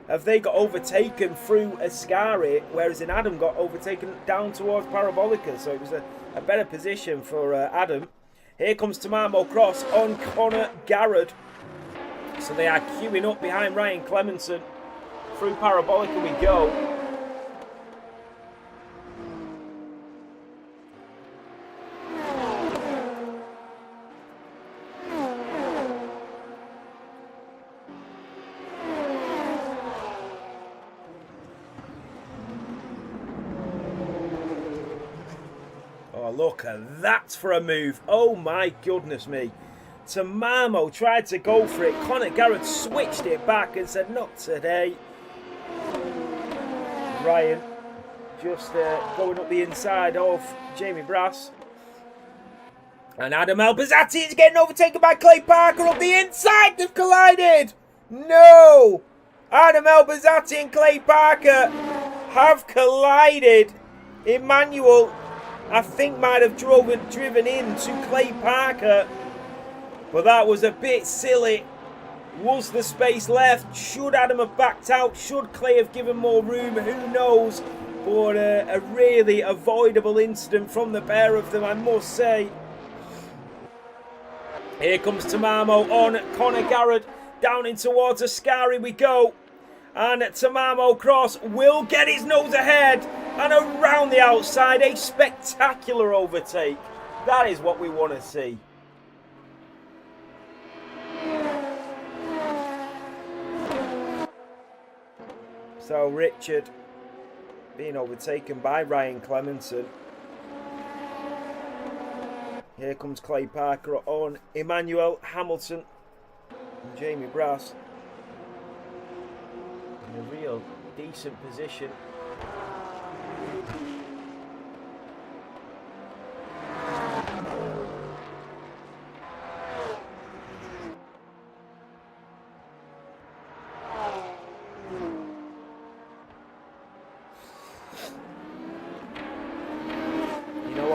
Have they got overtaken through Ascari, whereas Adam got overtaken down towards Parabolica, so it was a better position for Adam. Here comes Tamamo Cross on Conor Garrett. So they are queuing up behind Ryan Clemenson. Through Parabolica we go. Look at that for a move. Oh my goodness me. Tamamo tried to go for it. Conor Garrett switched it back and said, not today. Ryan just going up the inside of Jamie Brass. And Adam Elbazzati is getting overtaken by Clay Parker up the inside. They've collided. No. Adam Elbazzati and Clay Parker have collided. Emmanuel, I think, might have driven into Clay Parker. But that was a bit silly. Was the space left? Should Adam have backed out? Should Clay have given more room? Who knows? But a really avoidable incident from the pair of them, I must say. Here comes Tamamo on Conor Garrett. Down in towards Ascari we go. And Tamamo Cross will get his nose ahead. And around the outside, a spectacular overtake. That is what we want to see. So Richard being overtaken by Ryan Clemenson. Here comes Clay Parker on Emmanuel Hamilton and Jamie Brass in a real decent position.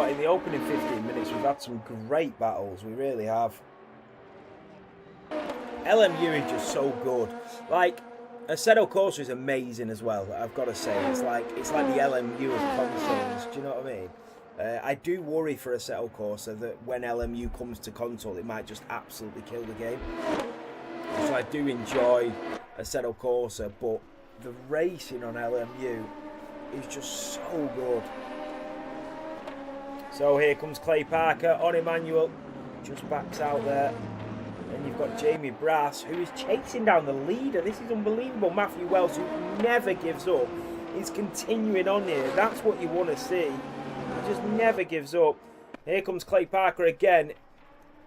In the opening 15 minutes, we've had some great battles. We really have. LMU is just so good. Like, Assetto Corsa is amazing as well. I've got to say, it's like the LMU of consoles. Do you know what I mean? I do worry for Assetto Corsa that when LMU comes to console, it might just absolutely kill the game. So I do enjoy Assetto Corsa, but the racing on LMU is just so good. So here comes Clay Parker on Emmanuel, just backs out there. And you've got Jamie Brass, who is chasing down the leader. This is unbelievable. Matthew Wells, who never gives up, is continuing on here. That's what you want to see. He just never gives up. Here comes Clay Parker again.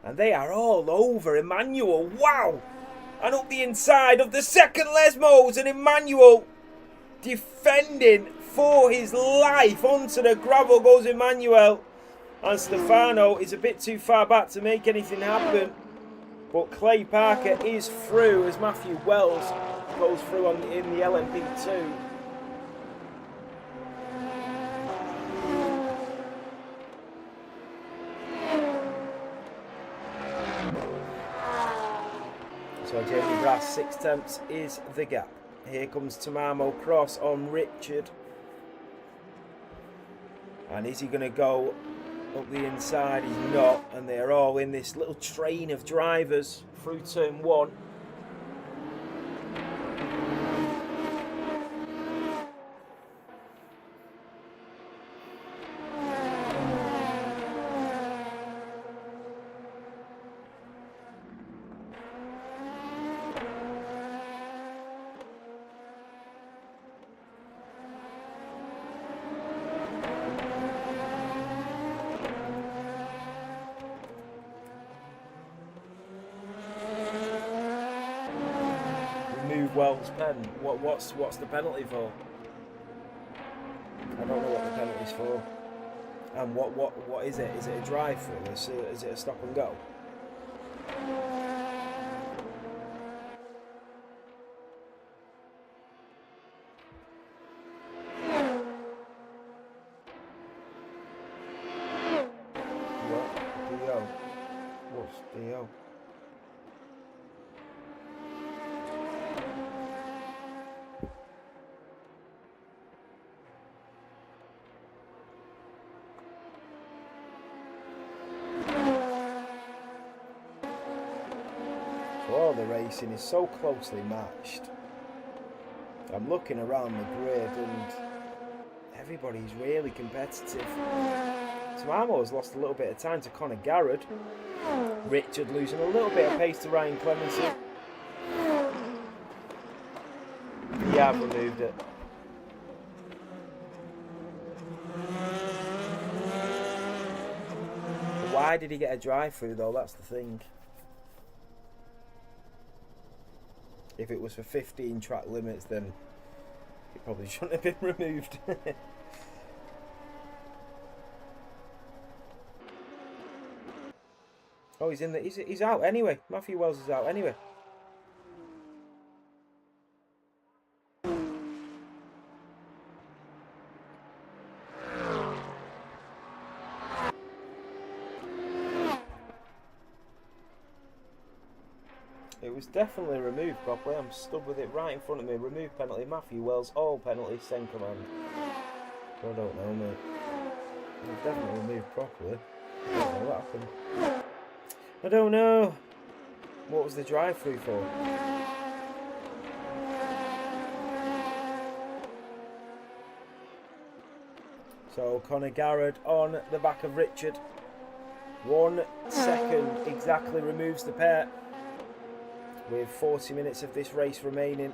And they are all over Emmanuel. Wow! And up the inside of the second Lesmos. And Emmanuel defending for his life. Onto the gravel goes Emmanuel. And Stefano is a bit too far back to make anything happen. But Clay Parker is through as Matthew Wells goes through in the LMP2. So Jamie Brass, 6 tenths is the gap. Here comes Tamamo Cross on Richard. And is he going to go up the inside? He's not, and they're all in this little train of drivers through turn 1. Wells' pen. What's the penalty for? I don't know what the penalty's for. And what is it? Is it a drive through? Is it a stop and go? What? DO. What's DO? All the racing is so closely matched. I'm looking around the grid and everybody's really competitive. Tamamo has lost a little bit of time to Conor Garrett. Richard losing a little bit of pace to Ryan Clemenson. Yeah, I've removed it. Why did he get a drive through though? That's the thing. If it was for 15 track limits, then it probably shouldn't have been removed. Oh, he's in the. He's out anyway. Matthew Wells is out anyway. was definitely removed properly. I'm stood with it right in front of me. Remove penalty. Matthew Wells. All penalties. Send command. I don't know, mate. It was definitely removed properly. I don't know what happened. I don't know. What was the drive through for? So Conor Garrett on the back of Richard. 1 second exactly removes the pair. With 40 minutes of this race remaining.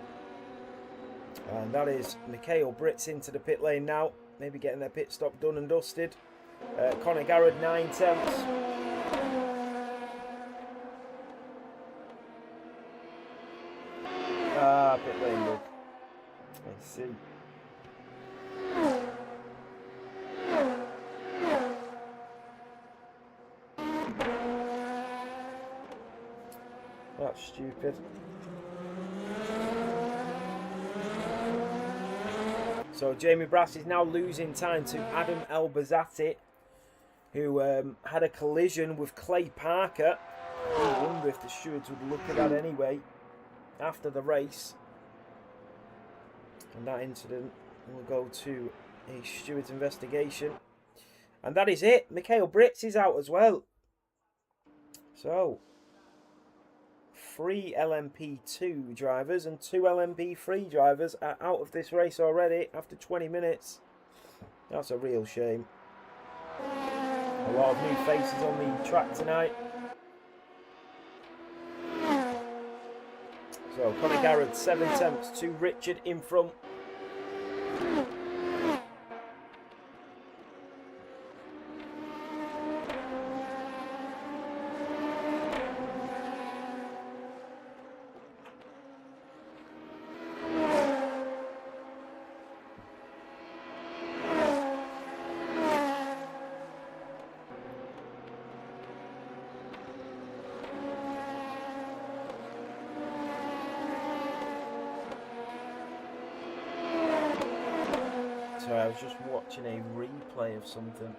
And that is Mikhail Brits into the pit lane now. Maybe getting their pit stop done and dusted. Conor Garrett 9 tenths. Pit lane look. Let's see. That's stupid. So Jamie Brass is now losing time to Adam Elbazzati, who had a collision with Clay Parker. I wonder if the stewards would look at that anyway after the race. And that incident will go to a steward's investigation. And that is it. Mikhail Brits is out as well. So 3 LMP2 drivers and 2 LMP3 drivers are out of this race already after 20 minutes. That's a real shame. A lot of new faces on the track tonight. So Conor Garrett 7 tenths to Richard in front. Sorry, I was just watching a replay of something.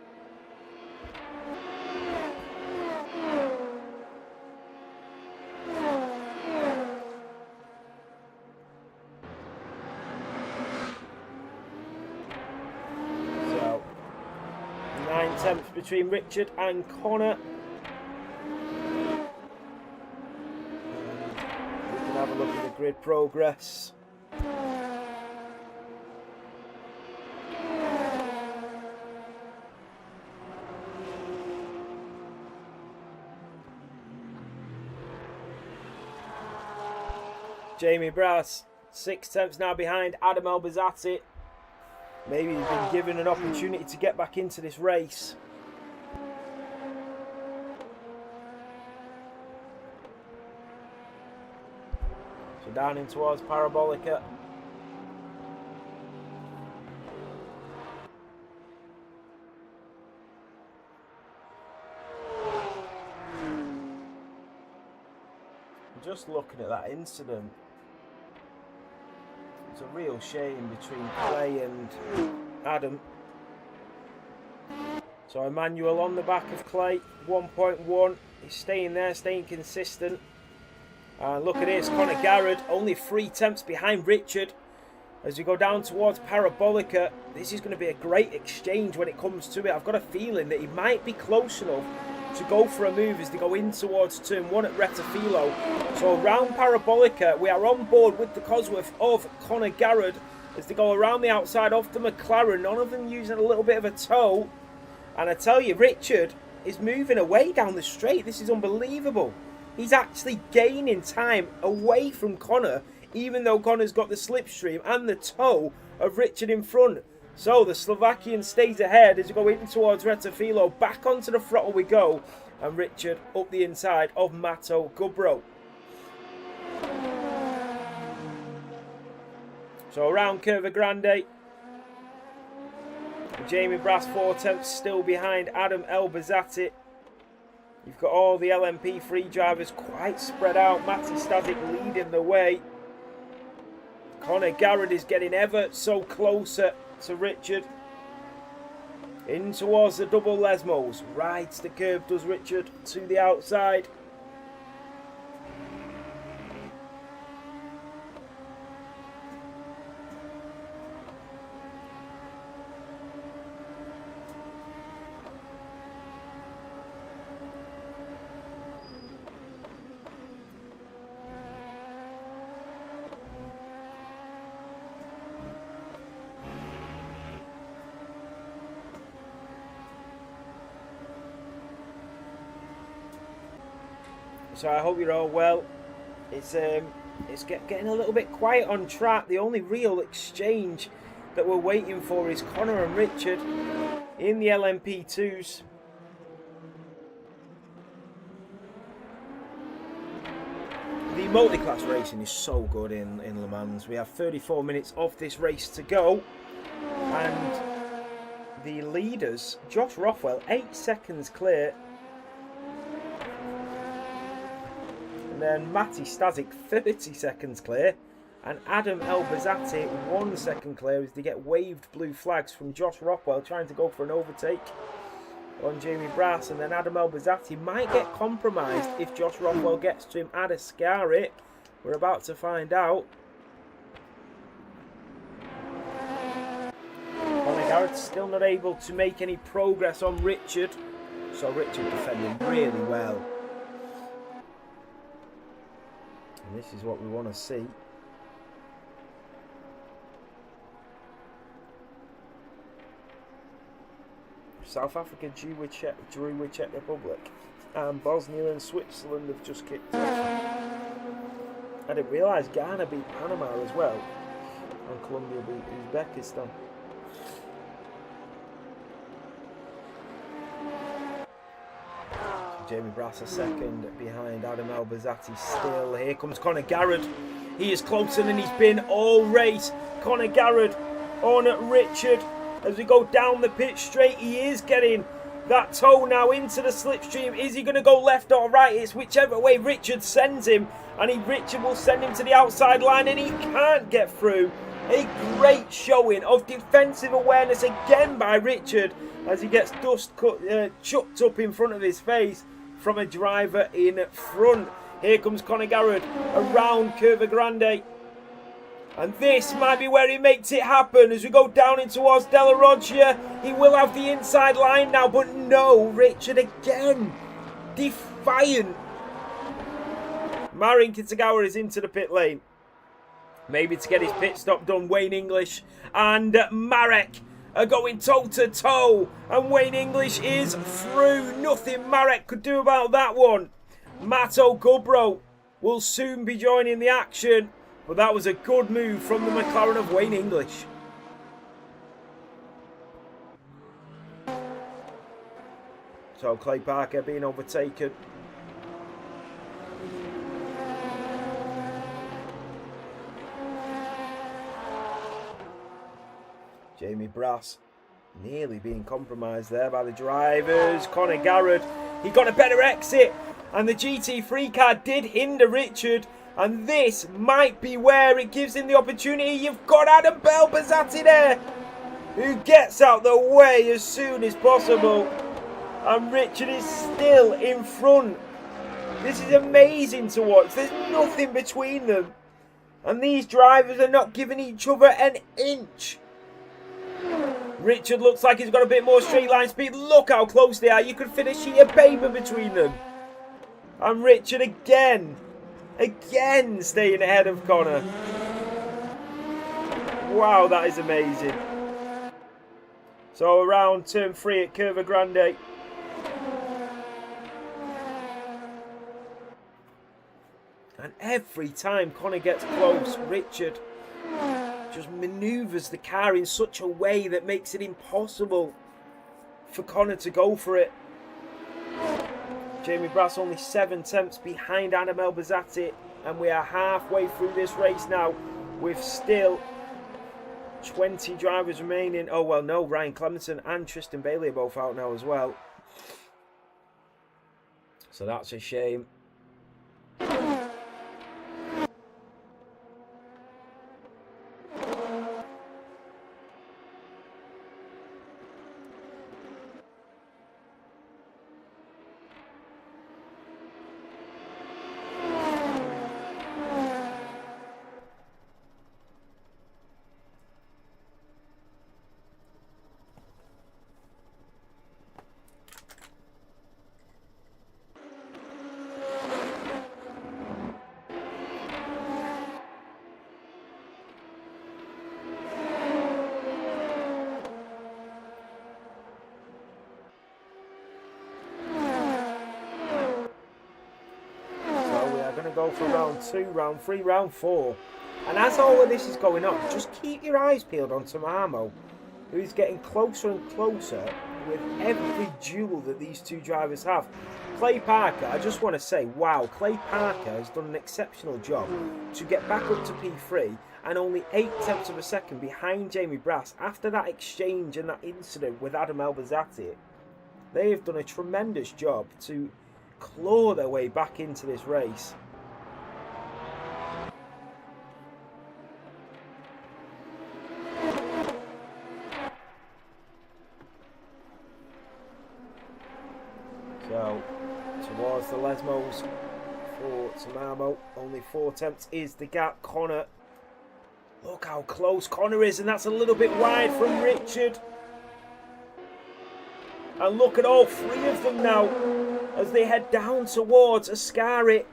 So, 9 tenths between Richard and Conor. We can have a look at the grid progress. Jamie Brass, 6 tenths now behind Adam Elbazzati. Maybe he's been given an opportunity to get back into this race. So down in towards Parabolica. Just looking at that incident. It's a real shame between Clay and Adam. So Emmanuel on the back of Clay, 1.1. He's staying there, staying consistent. And look at this, Conor Garrett only 3 tenths behind Richard. As we go down towards Parabolica, this is going to be a great exchange when it comes to it. I've got a feeling that he might be close enough to go for a move as they go in towards turn 1 at Rettifilo. So around Parabolica, we are on board with the Cosworth of Conor Garrett as they go around the outside of the McLaren, none of them using a little bit of a toe. And I tell you, Richard is moving away down the straight. This is unbelievable. He's actually gaining time away from Conor, even though Conor's got the slipstream and the toe of Richard in front. So the Slovakian stays ahead as we go in towards Rettifilo. Back onto the throttle we go. And Richard up the inside of Mato Gubro. So around Curva Grande. Jamie Brass 4 tenths still behind Adam Elbazzati. You've got all the LMP3 drivers quite spread out. Matty Static leading the way. Conor Garrett is getting ever so closer to Richard. In towards the double Lesmos. Rides the curve, does Richard, to the outside. So I hope you're all well. It's getting a little bit quiet on track. The only real exchange that we're waiting for is Connor and Richard in the LMP2s. The multi-class racing is so good in Le Mans. We have 34 minutes of this race to go, and the leaders, Josh Rothwell, 8 seconds clear, and then Matty Stasic, 30 seconds clear, and Adam Elbazzati, 1 second clear as they get waved blue flags from Josh Rothwell trying to go for an overtake on Jamie Brass, and then Adam Elbazzati might get compromised if Josh Rothwell gets to him at Ascari. We're about to find out. Conor Garrett's still not able to make any progress on Richard, so Richard defending really well. And this is what we want to see. South Africa drew with Czech Republic, and Bosnia and Switzerland have just kicked off. I didn't realise Ghana beat Panama as well, and Colombia beat Uzbekistan. Jamie Brass a second behind Adam Elbazzati still. Here comes Conor Garrett. He is closer than he's been all race. Conor Garrett on Richard. As we go down the pitch straight, he is getting that toe now into the slipstream. Is he going to go left or right? It's whichever way Richard sends him. And Richard will send him to the outside line, and he can't get through. A great showing of defensive awareness again by Richard as he gets dust chucked up in front of his face from a driver in front. Here comes Conor Garrett around Curva Grande. And this might be where he makes it happen as we go down in towards Della Roggia. He will have the inside line now, but no, Richard again. Defiant. Marin Kitagawa is into the pit lane. Maybe to get his pit stop done, Wayne English and Marek are going toe to toe. And Wayne English is through. Nothing Marek could do about that one. Mato Gubro will soon be joining the action. But that was a good move from the McLaren of Wayne English. So Clay Parker being overtaken. Jamie Brass nearly being compromised there by the drivers. Conor Garrett, he got a better exit. And the GT3 car did hinder Richard. And this might be where it gives him the opportunity. You've got Adam Elbazzati there, who gets out the way as soon as possible. And Richard is still in front. This is amazing to watch. There's nothing between them. And these drivers are not giving each other an inch. Richard looks like he's got a bit more straight line speed. Look how close they are. You could fit a sheet of paper between them. And Richard again staying ahead of Conor. Wow, that is amazing. So around turn 3 at Curva Grande. And every time Conor gets close, Richard just manoeuvres the car in such a way that makes it impossible for Conor to go for it. Jamie Brass only 7 tenths behind Adam Elbazzati, and we are halfway through this race now with still 20 drivers remaining. Oh well, no, Ryan Clemenson and Tristan Bailey are both out now as well. So that's a shame. to go for round 2, round 3, round 4. And as all of this is going on, just keep your eyes peeled on Tamamo, who is getting closer and closer with every duel that these two drivers have. Clay Parker, I just want to say, wow, Clay Parker has done an exceptional job to get back up to P3 and only 8/10 of a second behind Jamie Brass after that exchange and that incident with Adam Elbazati. They have done a tremendous job to claw their way back into this race. So, towards the Lesmos for Tamamo. Only 4/10 is the gap. Connor, look how close Connor is, and that's a little bit wide from Richard. And look at all three of them now as they head down towards Ascari.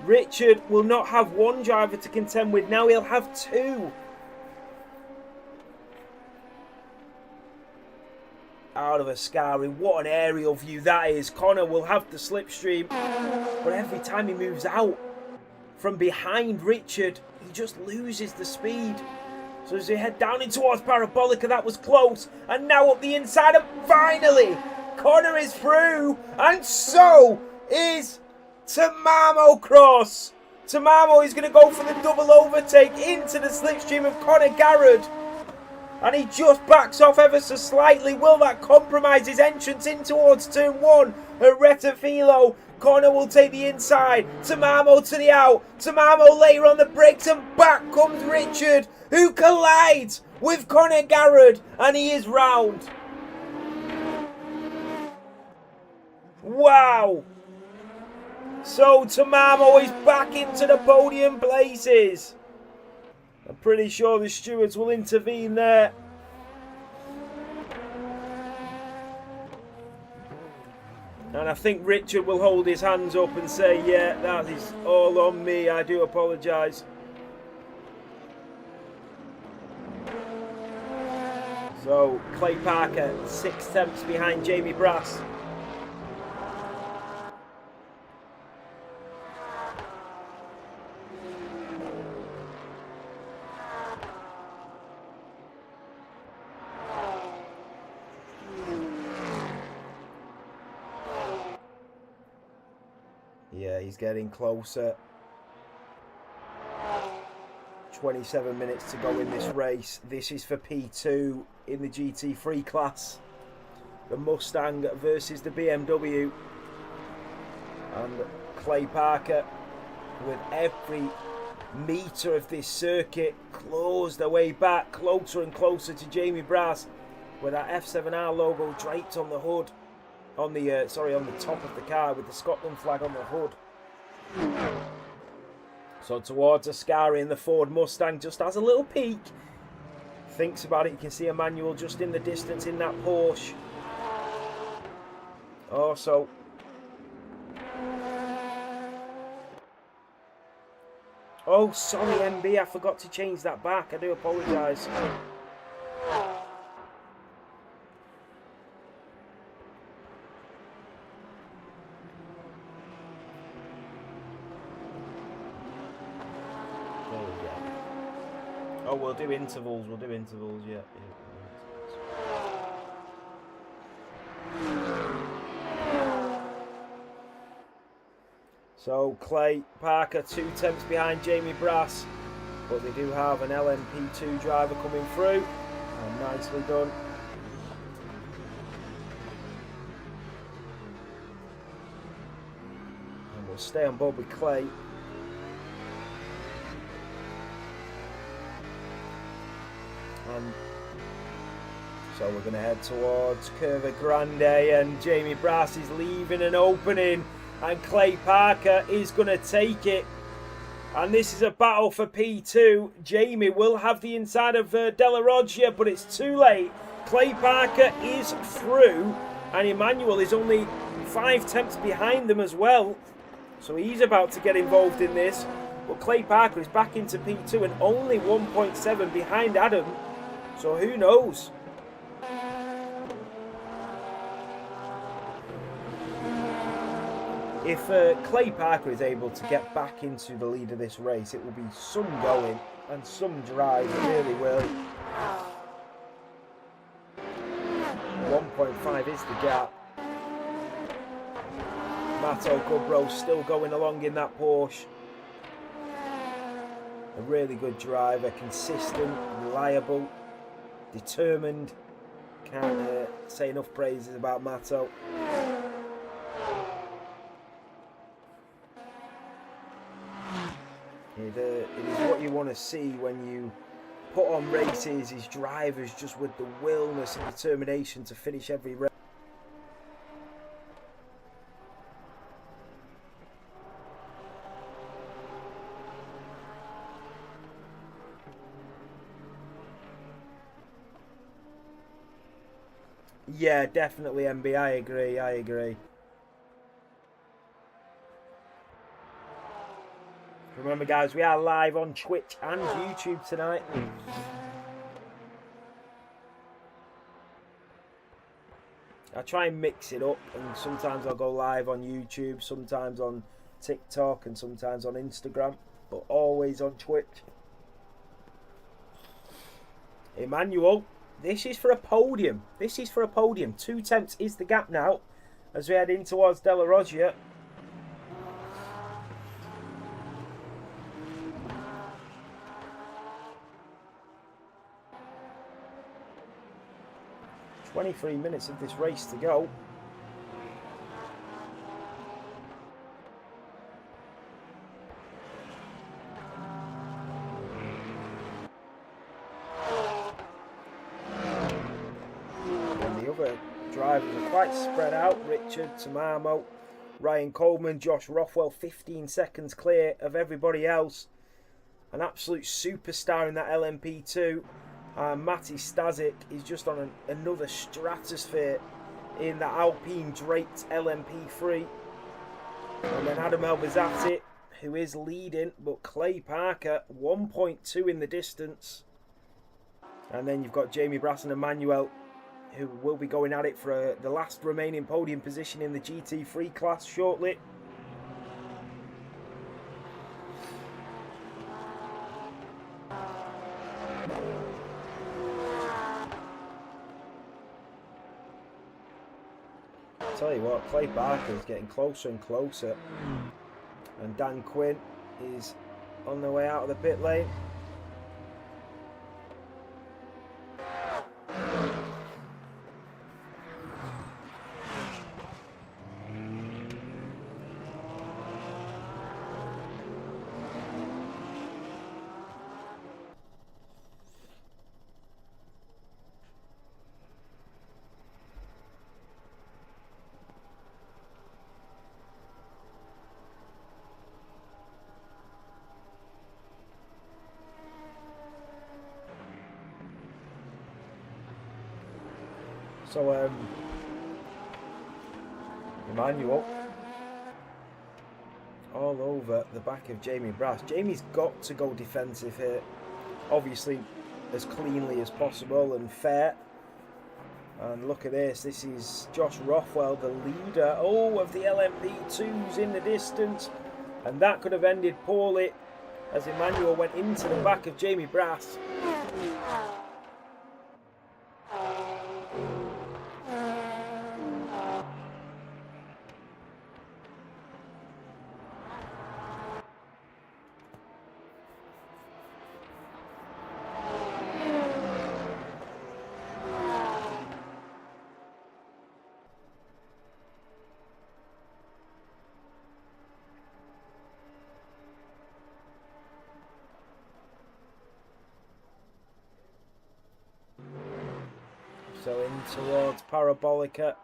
Richard will not have one driver to contend with. Now he'll have two. Out of Ascari, what an aerial view that is. Connor will have the slipstream, but every time he moves out from behind Richard, he just loses the speed. So as they head down in towards Parabolica, that was close, and now up the inside, and finally Connor is through, and so is Tamamo Cross. Tamamo is going to go for the double overtake into the slipstream of Conor Garrod. And he just backs off ever so slightly. Will that compromise his entrance in towards turn 1 at Retafilo? Connor will take the inside. Tamamo to the out. Tamamo later on the brakes, and back comes Richard, who collides with Conor Garrod, and he is round. Wow. So Tamamo is back into the podium places. I'm pretty sure the stewards will intervene there. And I think Richard will hold his hands up and say, yeah, that is all on me. I do apologise. So, Clay Parker, 6/10 behind Jamie Brass. Yeah, he's getting closer. 27 minutes to go in this race. This is for P2 in the GT3 class. The Mustang versus the BMW. And Clay Parker, with every metre of this circuit, claws their way back closer and closer to Jamie Brass, with that F7R logo draped on the hood. On the on the top of the car with the Scotland flag on the hood. So towards Ascari in the Ford Mustang, just has a little peek. Thinks about it. You can see Emmanuel just in the distance in that Porsche. Also, oh sorry MB, I forgot to change that back. I do apologise. Oh, we'll do intervals, yeah. So, Clay Parker, 2/10 behind Jamie Brass, but they do have an LMP2 driver coming through, and nicely done. And we'll stay on board with Clay. So we're going to head towards Curva Grande, and Jamie Brass is leaving an opening, and Clay Parker is going to take it. And this is a battle for P2. Jamie will have the inside of Della Roggia, but it's too late. Clay Parker is through, and Emmanuel is only 5/10 behind them as well. So he's about to get involved in this. But Clay Parker is back into P2 and only 1.7 behind Adam. So who knows? If Clay Parker is able to get back into the lead of this race, it will be some going and some drive. It really will. 1.5 is the gap. Mato Gubro still going along in that Porsche. A really good driver, consistent, reliable, determined. Can't say enough praises about Mato. It is what you want to see when you put on races. His drivers just with the willness and determination to finish every race. Yeah, definitely, MB. I agree. Remember, guys, we are live on Twitch and YouTube tonight. I try and mix it up, and sometimes I'll go live on YouTube, sometimes on TikTok, and sometimes on Instagram, but always on Twitch. Emmanuel, this is for a podium. 2 tenths is the gap now as we head in towards Della Roggia. "23 minutes of this race to go." And the other drivers are quite spread out. Richard, Tamamo, Ryan Coleman, Josh Rothwell, 15 seconds clear of everybody else. An absolute superstar in that LMP2. Matti Stasic is just on another stratosphere in the Alpine draped LMP3. And then Adam Elbazzati, who is leading, but Clay Parker 1.2 in the distance. And then you've got Jamie Brass and Emmanuel, who will be going at it for the last remaining podium position in the GT3 class shortly. Tell you what, Clay Parker is getting closer and closer, and Dan Quinn is on the way out of the pit lane. So, Emmanuel all over the back of Jamie Brass. Jamie's got to go defensive here, obviously as cleanly as possible and fair. And look at this, this is Josh Rothwell, the leader of the LMP2s in the distance, and that could have ended poorly as Emmanuel went into the back of Jamie Brass. So in towards Parabolica.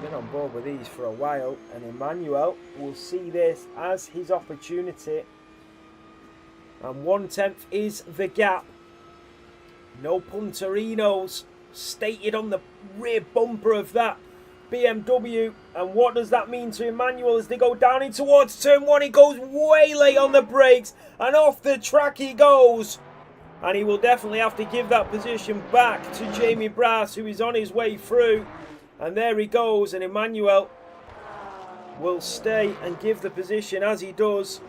Been on board with these for a while, and Emmanuel will see this as his opportunity. And 1/10 is the gap. No Punterinos stated on the rear bumper of that BMW. And what does that mean to Emmanuel as they go down in towards turn 1? He goes way late on the brakes, and off the track he goes. And he will definitely have to give that position back to Jamie Brass, who is on his way through. And there he goes, and Emmanuel will stay and give the position as he does.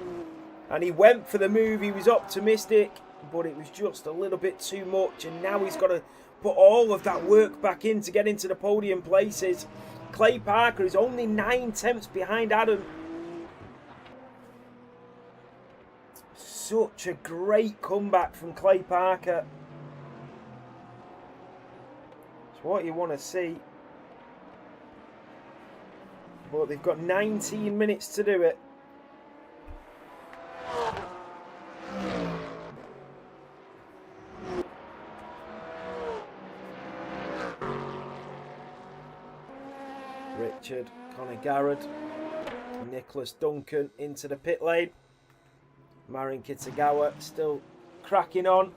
And he went for the move, he was optimistic, but it was just a little bit too much. And now he's got to put all of that work back in to get into the podium places. Clay Parker is only 9/10 behind Adam. Such a great comeback from Clay Parker. It's what you want to see. But they've got 19 minutes to do it. Richard, Conor Garrett, Nicholas Duncan into the pit lane. Marin Kitagawa still cracking on.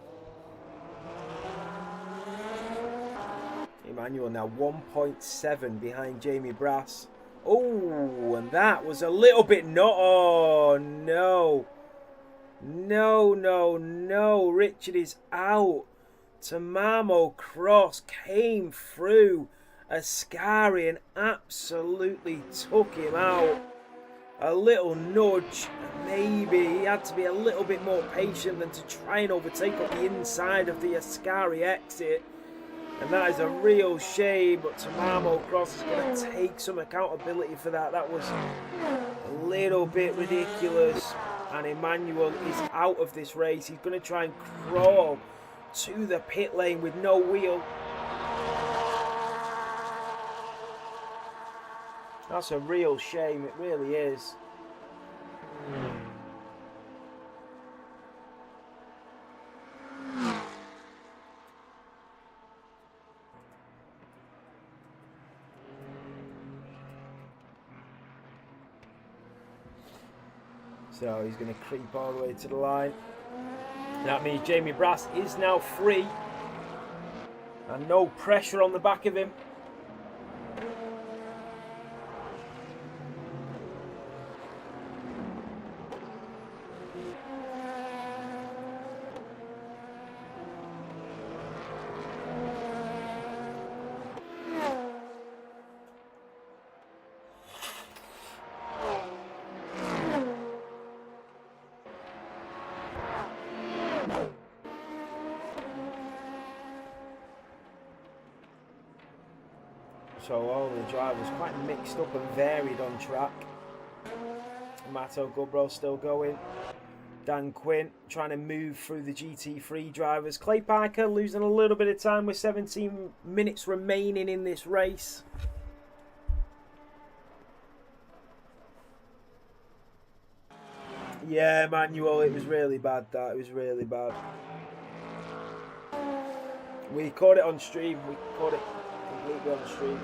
Emmanuel now 1.7 behind Jamie Brass. Oh, and that was a little bit oh, no. No. Richard is out. Tamamo Cross came through Ascari and absolutely took him out. A little nudge, maybe he had to be a little bit more patient than to try and overtake up the inside of the Ascari exit. And that is a real shame, but Tamamo Cross is going to take some accountability for that. That was a little bit ridiculous. And Emmanuel is out of this race. He's going to try and crawl to the pit lane with no wheel. That's a real shame, it really is. So he's going to creep all the way to the line. That means Jamie Brass is now free. And no pressure on the back of him. So all the drivers quite mixed up and varied on track. Mato Gubro still going. Dan Quinn trying to move through the GT3 drivers. Clay Parker losing a little bit of time with 17 minutes remaining in this race. Yeah, Manuel, it was really bad that. It was really bad. We caught it on stream. We caught it completely on stream.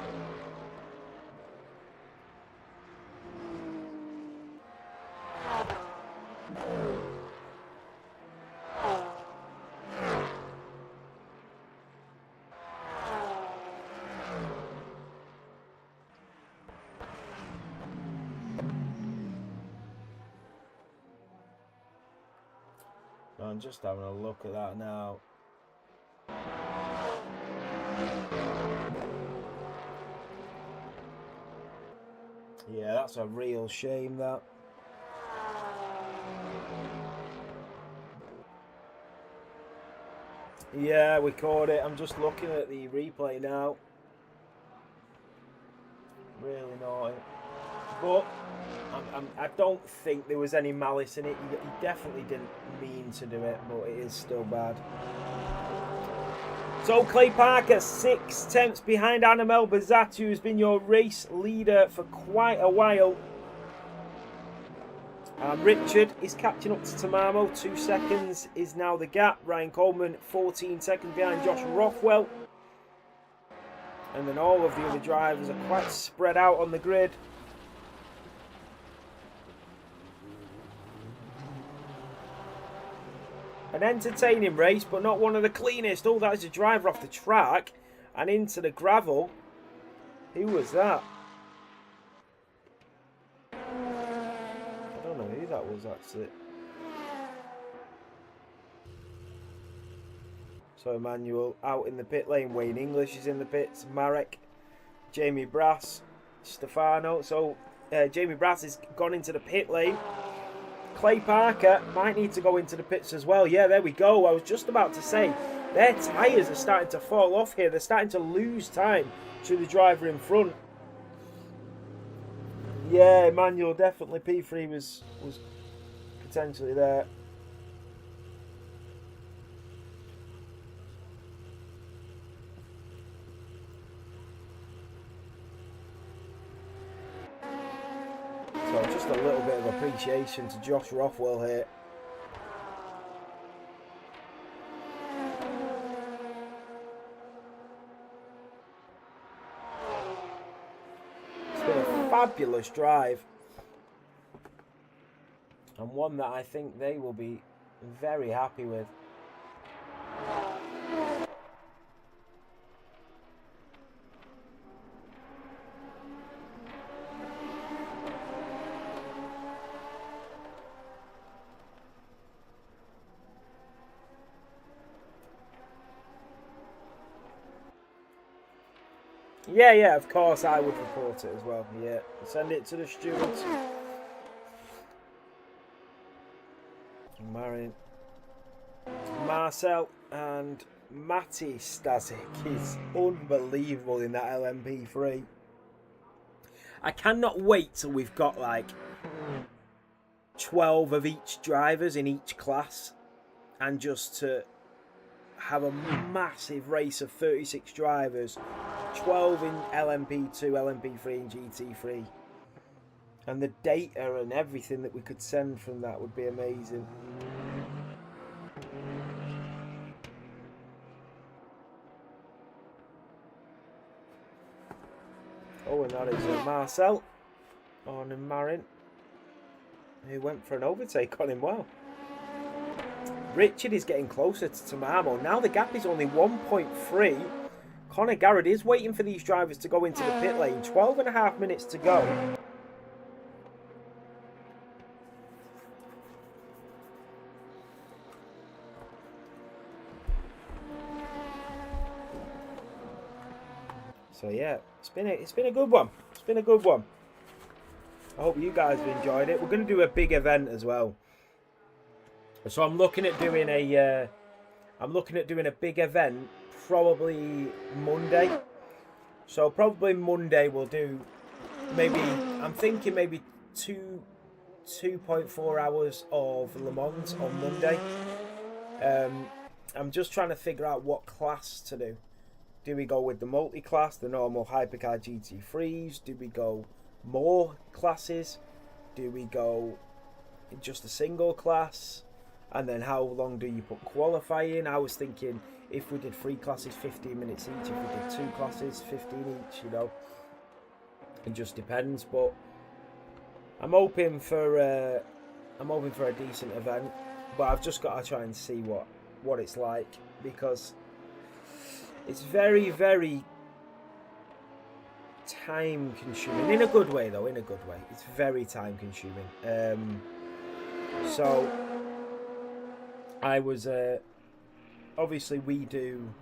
I'm just having a look at that now. Yeah, that's a real shame, that. Yeah, we caught it. I'm just looking at the replay now. Really naughty. But I don't think there was any malice in it. He definitely didn't mean to do it, but it is still bad. So Clay Parker, 6/10 behind Adam Elbazzat, who's been your race leader for quite a while. Richard is catching up to Tamamo. 2 seconds is now the gap. Ryan Coleman, 14 seconds behind Josh Rothwell. And then all of the other drivers are quite spread out on the grid. An entertaining race, but not one of the cleanest. Oh, that is a driver off the track and into the gravel. Who was that? I don't know who that was, actually. So Emmanuel out in the pit lane. Wayne English is in the pits. Marek, Jamie Brass, Stefano. So Jamie Brass has gone into the pit lane. Clay Parker might need to go into the pits as well. Yeah, there we go. I was just about to say, their tyres are starting to fall off here. They're starting to lose time to the driver in front. Yeah, Emmanuel, definitely P3 was potentially there. So just a little bit of appreciation to Josh Rothwell here. It's been a fabulous drive. And one that I think they will be very happy with. Yeah, of course I would report it as well. Yeah, send it to the stewards. Marin, Marcel and Matty Stasic is unbelievable in that LMP3. I cannot wait till we've got like 12 of each drivers in each class and just to have a massive race of 36 drivers, 12 in LMP2, LMP3 and GT3. And the data and everything that we could send from that would be amazing. Oh, and that is Marcel on Marin, who went for an overtake on him. Wow. Richard is getting closer to Tamamo. Now the gap is only 1.3. Conor Garrett is waiting for these drivers to go into the pit lane. 12.5 minutes to go. So yeah, it's been a good one. It's been a good one. I hope you guys have enjoyed it. We're going to do a big event as well. So I'm looking at doing a big event probably Monday. So probably Monday we'll do I'm thinking maybe 2.4 hours of Le Mans on Monday. I'm just trying to figure out what class to do. Do we go with the multi-class, the normal hypercar GT3s? Do we go more classes? Do we go just a single class? And then how long do you put qualifying? I was thinking if we did 3 classes, 15 minutes each. If we did 2 classes, 15 each, you know. It just depends. But I'm hoping for a decent event. But I've just got to try and see what it's like, because it's very, very time consuming. In a good way though, in a good way. It's very time consuming. So I was obviously we do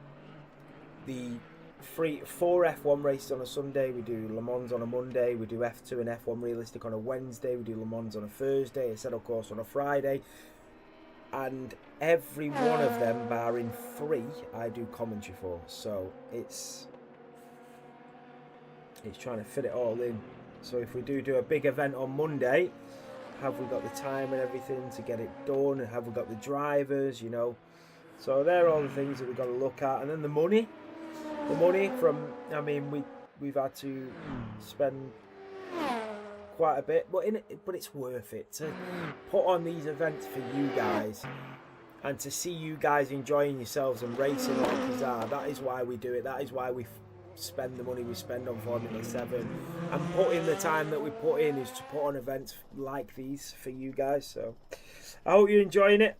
the 4 F1 races on a Sunday, we do Le Mans on a Monday, we do F2 and F1 Realistic on a Wednesday, we do Le Mans on a Thursday, a Settle course on a Friday, and every one of them barring 3 I do commentary for. So it's trying to fit it all in. So if we do a big event on Monday, have we got the time and everything to get it done, and have we got the drivers, you know? So they're all the things that we've got to look at. And then the money from, I mean, we've had to spend quite a bit, but it's worth it to put on these events for you guys and to see you guys enjoying yourselves and racing like you are. That is why we do it. That is why we spend the money we spend on Formula 7, and put in the time that we put in is to put on events like these for you guys. So I hope you're enjoying it.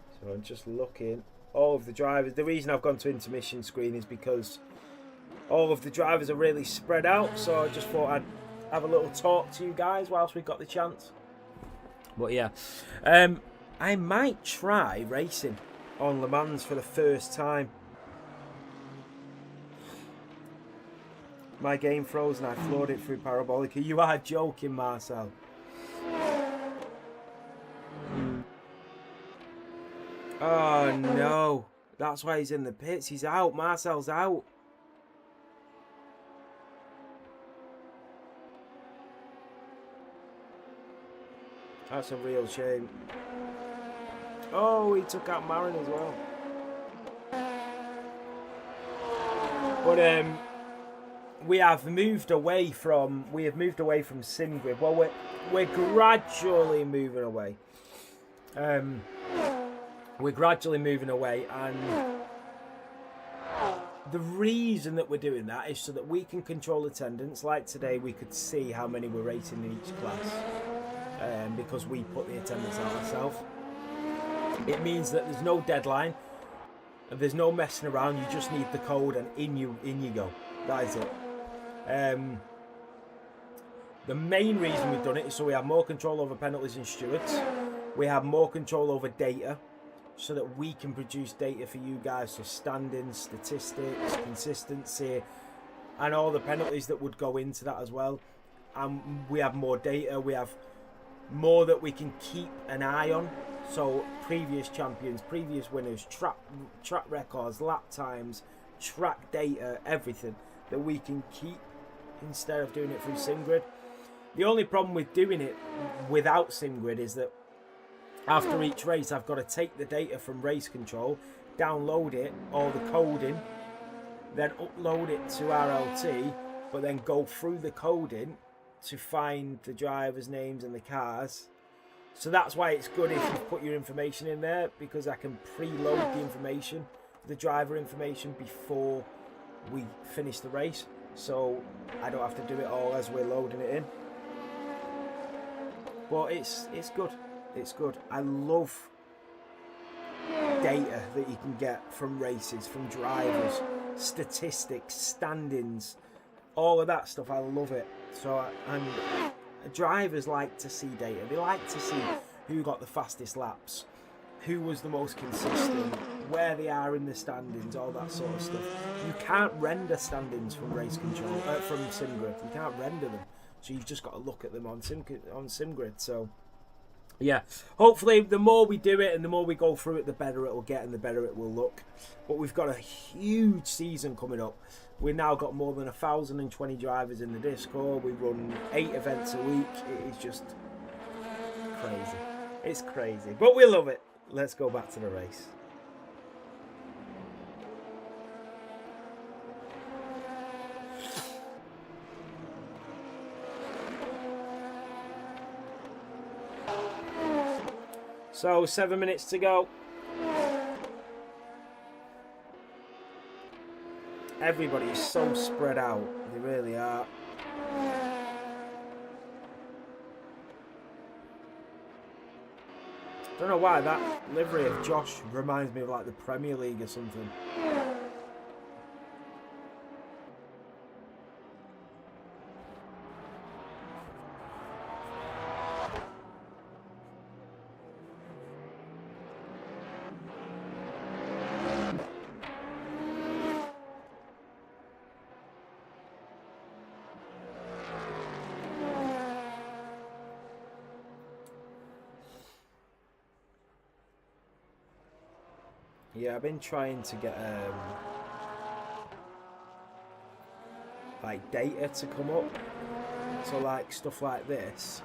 So I'm just looking, all of the drivers, the reason I've gone to intermission screen is because all of the drivers are really spread out, so I just thought I'd have a little talk to you guys whilst we've got the chance. But yeah, I might try racing on Le Mans for the first time. My game froze and I floored it through Parabolica. You are joking, Marcel. Oh no. That's why he's in the pits. He's out. Marcel's out. That's a real shame. Oh, he took out Marin as well. But we have moved away from SimGrid. Well, we're gradually moving away. We're gradually moving away, and the reason that we're doing that is so that we can control attendance. Like today, we could see how many we're racing in each class, because we put the attendance out ourselves. It means that there's no deadline, and there's no messing around. You just need the code, and in you go. That is it. The main reason we've done it is so we have more control over penalties and stewards. We have more control over data, so that we can produce data for you guys, so standings, statistics, consistency, and all the penalties that would go into that as well. And we have more data, we have more that we can keep an eye on. So previous champions, previous winners, track records, lap times, track data, everything that we can keep instead of doing it through SimGrid. The only problem with doing it without SimGrid is that after each race, I've got to take the data from race control, download it, all the coding, then upload it to RLT, but then go through the coding to find the drivers' names and the cars. So that's why it's good if you put your information in there, because I can preload the information, the driver information, before we finish the race. So I don't have to do it all as we're loading it in. But it's good. It's good. I love data that you can get from races, from drivers, statistics, standings, all of that stuff. I love it. So, and drivers like to see data. They like to see who got the fastest laps, who was the most consistent, where they are in the standings, all that sort of stuff. You can't render standings from race control, from SimGrid. You can't render them. So you've just got to look at them on SimGrid. So yeah, hopefully the more we do it and the more we go through it, the better it will get and the better it will look. But we've got a huge season coming up. We've now got more than 1,020 drivers in the Discord. We run 8 events a week. It is just crazy. It's crazy, but we love it. Let's go back to the race. So 7 minutes to go. Everybody is so spread out. They really are. Don't know why that livery of Josh reminds me of like the Premier League or something. Yeah, I've been trying to get like data to come up, so like stuff like this,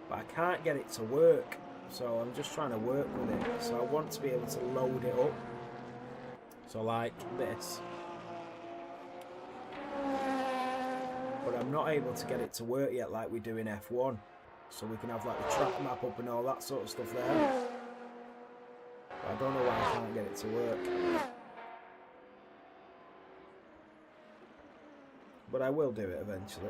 but I can't get it to work, so I'm just trying to work with it. So I want to be able to load it up, so like this, but I'm not able to get it to work yet like we do in F1, so we can have like the track map up and all that sort of stuff there. I don't know why I can't get it to work. But I will do it eventually.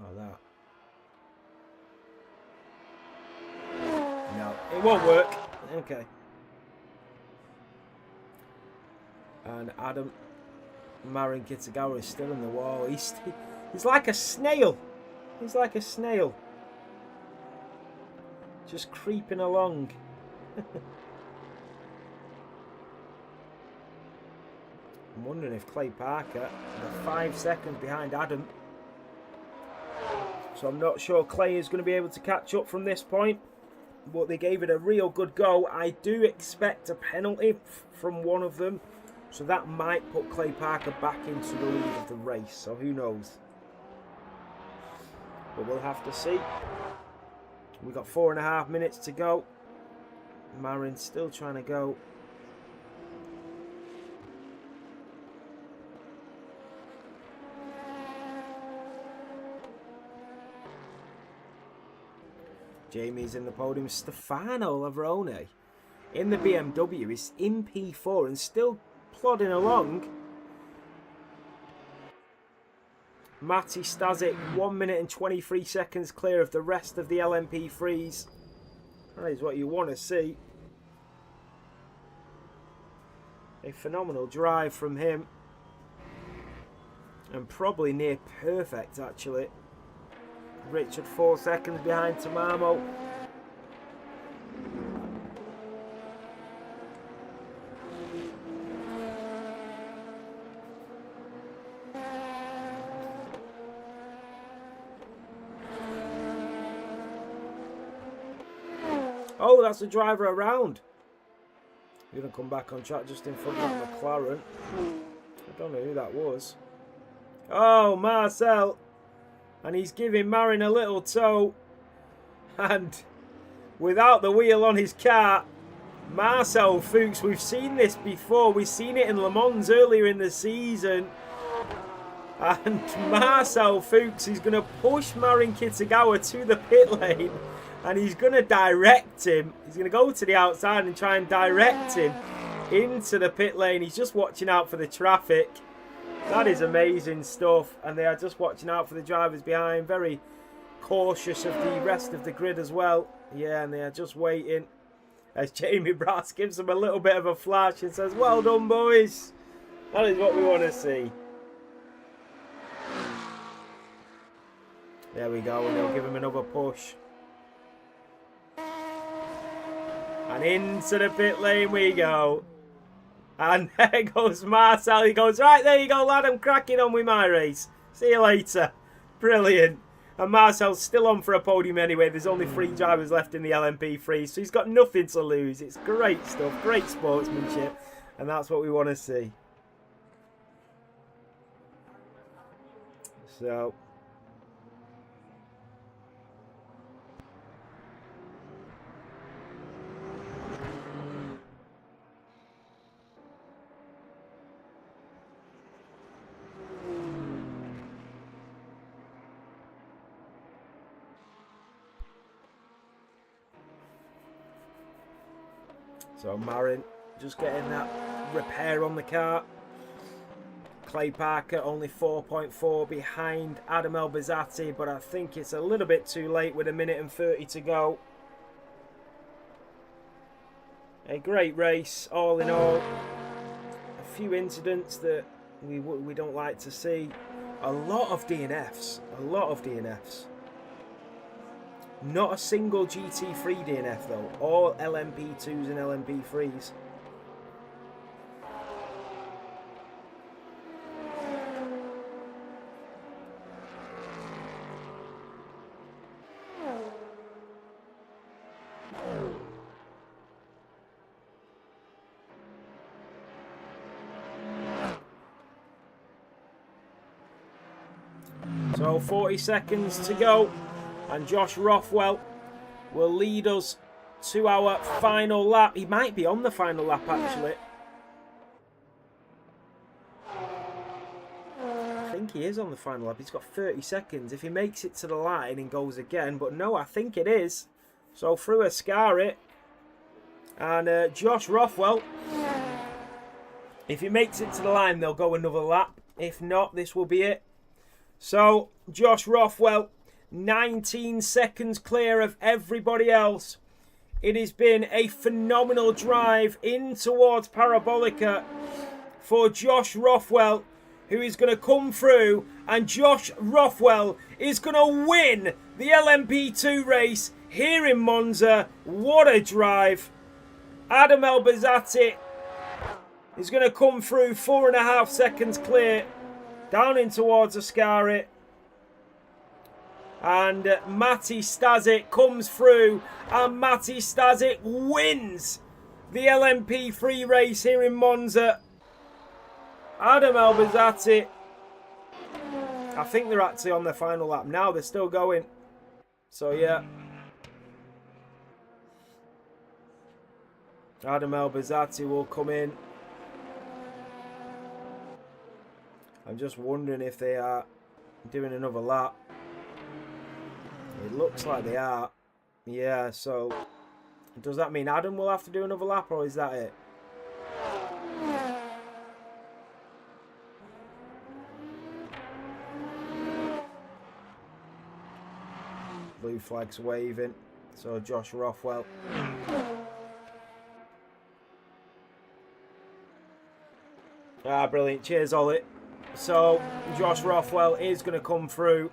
Like that. No, it won't work. Okay. And Adam Marin Kitagawa is still in the wall. He's like a snail. He's like a snail. Just creeping along. I'm wondering if Clay Parker, they're 5 seconds behind Adam. So I'm not sure Clay is going to be able to catch up from this point. But they gave it a real good go. I do expect a penalty from one of them. So that might put Clay Parker back into the lead of the race. So who knows? But we'll have to see. We've got 4.5 minutes to go. Marin's still trying to go. Jamie's in the podium. Stefano Lavrone in the BMW is in P4 and still plodding along. Matti Stasic 1 minute and 23 seconds clear of the rest of the LMP3s. That is what you want to see. A phenomenal drive from him. And probably near perfect actually. Richard 4 seconds behind Tamamo. Oh, that's the driver around. You're going to come back on track just in front of that McLaren. I don't know who that was. Oh, Marcel. And he's giving Marin a little tow. And without the wheel on his car, Marcel Fuchs, we've seen this before. We've seen it in Le Mans earlier in the season. And Marcel Fuchs is going to push Marin Kitagawa to the pit lane. And he's going to direct him. He's going to go to the outside and try and direct him into the pit lane. He's just watching out for the traffic. That is amazing stuff. And they are just watching out for the drivers behind. Very cautious of the rest of the grid as well. Yeah, and they are just waiting. As Jamie Brass gives them a little bit of a flash and says, well done, boys. That is what we want to see. There we go. And they'll give him another push. And into the pit lane we go. And there goes Marcel. He goes, right, there you go, lad. I'm cracking on with my race. See you later. Brilliant. And Marcel's still on for a podium anyway. There's only 3 drivers left in the LMP3. So he's got nothing to lose. It's great stuff. Great sportsmanship. And that's what we want to see. So... So Marin just getting that repair on the car. Clay Parker only 4.4 behind Adam Elbazzati, but I think it's a little bit too late with 1 minute and 30 to go. A great race, all in all. A few incidents that we don't like to see. A lot of DNFs. A lot of DNFs. Not a single GT3 DNF though. All LMP2s and LMP3s. So 40 seconds to go. And Josh Rothwell will lead us to our final lap. He might be on the final lap, actually. I think he is on the final lap. He's got 30 seconds. If he makes it to the line and goes again. But no, I think it is. So through Ascari. And Josh Rothwell. If he makes it to the line, they'll go another lap. If not, this will be it. So, Josh Rothwell... 19 seconds clear of everybody else. It has been a phenomenal drive in towards Parabolica for Josh Rothwell, who is going to come through, and Josh Rothwell is going to win the LMP2 race here in Monza. What a drive. Adam Elbazzati is going to come through 4.5 seconds clear down in towards Ascari. And Matti Stasic comes through, and Matti Stasic wins the LMP3 race here in Monza. Adam Elbazzati, I think they're actually on their final lap now. They're still going. So, yeah. Adam Elbazzati will come in. I'm just wondering if they are doing another lap. It looks like they are. Yeah, so does that mean Adam will have to do another lap, or is that it? Blue flag's waving. So Josh Rothwell. Ah, brilliant. Cheers, Ollie. So Josh Rothwell is going to come through.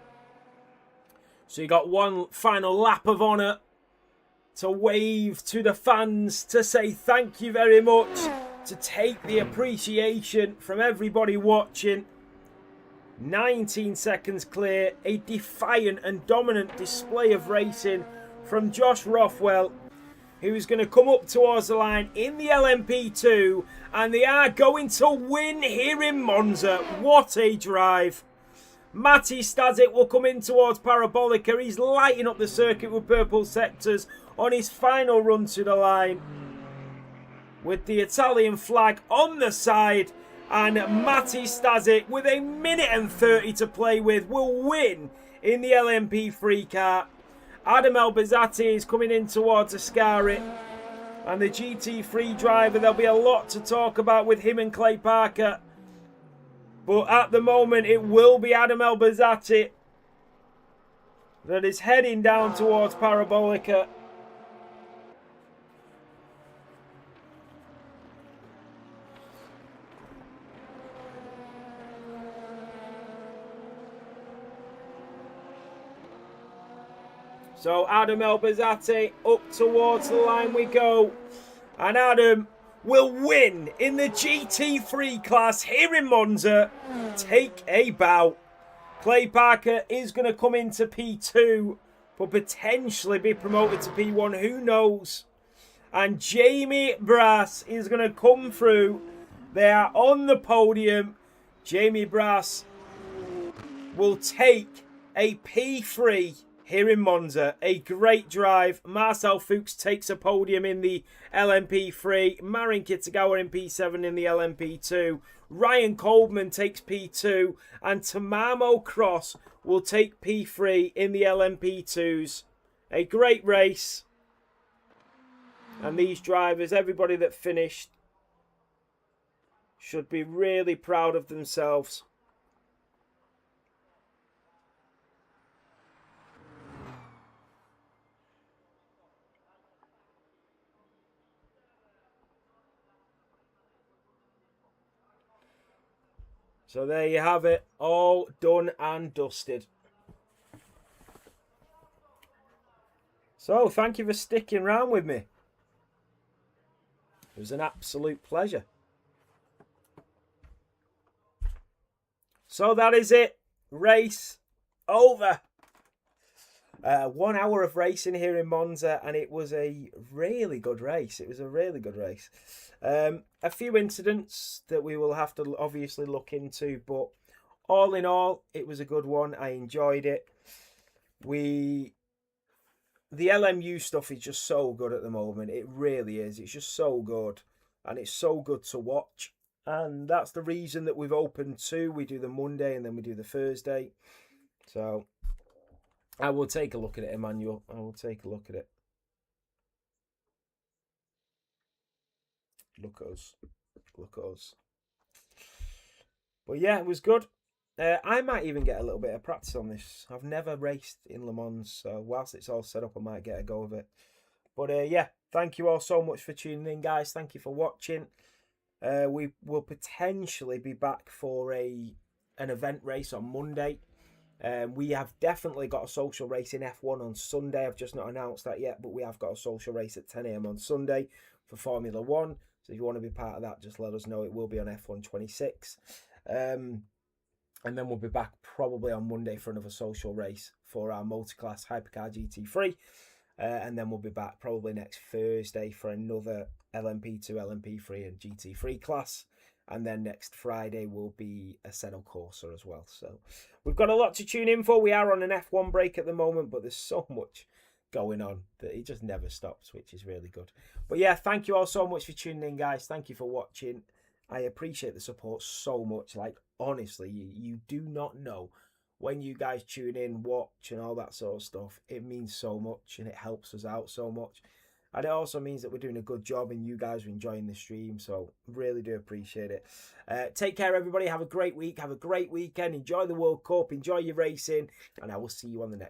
So you got one final lap of honour to wave to the fans, to say thank you very much, to take the appreciation from everybody watching. 19 seconds clear, a defiant and dominant display of racing from Josh Rothwell, who's going to come up towards the line in the LMP2, and they are going to win here in Monza. What a drive. Matti Stasic will come in towards Parabolica. He's lighting up the circuit with purple sectors on his final run to the line, with the Italian flag on the side. And Matti Stasic, with 1:30 to play with, will win in the LMP3 car. Adam Elbazzati is coming in towards Ascari. And the GT3 driver, there'll be a lot to talk about with him and Clay Parker. But at the moment, it will be Adam Elbazzati that is heading down towards Parabolica. So Adam Elbazzati, up towards the line we go. And Adam will win in the GT3 class here in Monza. Take a bow. Clay Parker is going to come into P2, but potentially be promoted to P1. Who knows? And Jamie Brass is going to come through. They are on the podium. Jamie Brass will take a P3 here in Monza. A great drive. Marcel Fuchs takes a podium in the LMP3. Marin Kitagawa in P7 in the LMP2. Ryan Coleman takes P2. And Tamamo Cross will take P3 in the LMP2s. A great race. And these drivers, everybody that finished, should be really proud of themselves. So there you have it, all done and dusted. So thank you for sticking around with me. It was an absolute pleasure. So that is it. Race over. 1 hour of racing here in Monza, and it was a really good race. It was a really good race. A few incidents that we will have to obviously look into, but all in all, it was a good one. I enjoyed it. The LMU stuff is just so good at the moment. It really is. It's just so good, and it's so good to watch. And that's the reason that we've opened 2. We do the Monday and then we do the Thursday. So I will take a look at it, Emmanuel. I will take a look at it. Look at us. Look at us. But yeah, it was good. I might even get a little bit of practice on this. I've never raced in Le Mans, so whilst it's all set up, I might get a go of it. But yeah, thank you all so much for tuning in, guys. Thank you for watching. We will potentially be back for a an event race on Monday. We have definitely got a social race in F1 on Sunday. I've just not announced that yet, but we have got a social race at 10 a.m. on Sunday for Formula 1. So if you want to be part of that, just let us know. It will be on F1 26. And then we'll be back probably on Monday for another social race for our multi-class Hypercar GT3. And then we'll be back probably next Thursday for another LMP2, LMP3 and GT3 class. And then next Friday will be a Assetto Corsa as well. So we've got a lot to tune in for. We are on an F1 break at the moment, but there's so much going on that it just never stops, which is really good. But yeah, thank you all so much for tuning in, guys. Thank you for watching. I appreciate the support so much. Like, honestly, you do not know when you guys tune in, watch, and all that sort of stuff. It means so much, and it helps us out so much. And it also means that we're doing a good job and you guys are enjoying the stream. So really do appreciate it. Take care, everybody. Have a great week. Have a great weekend. Enjoy the World Cup. Enjoy your racing. And I will see you on the next.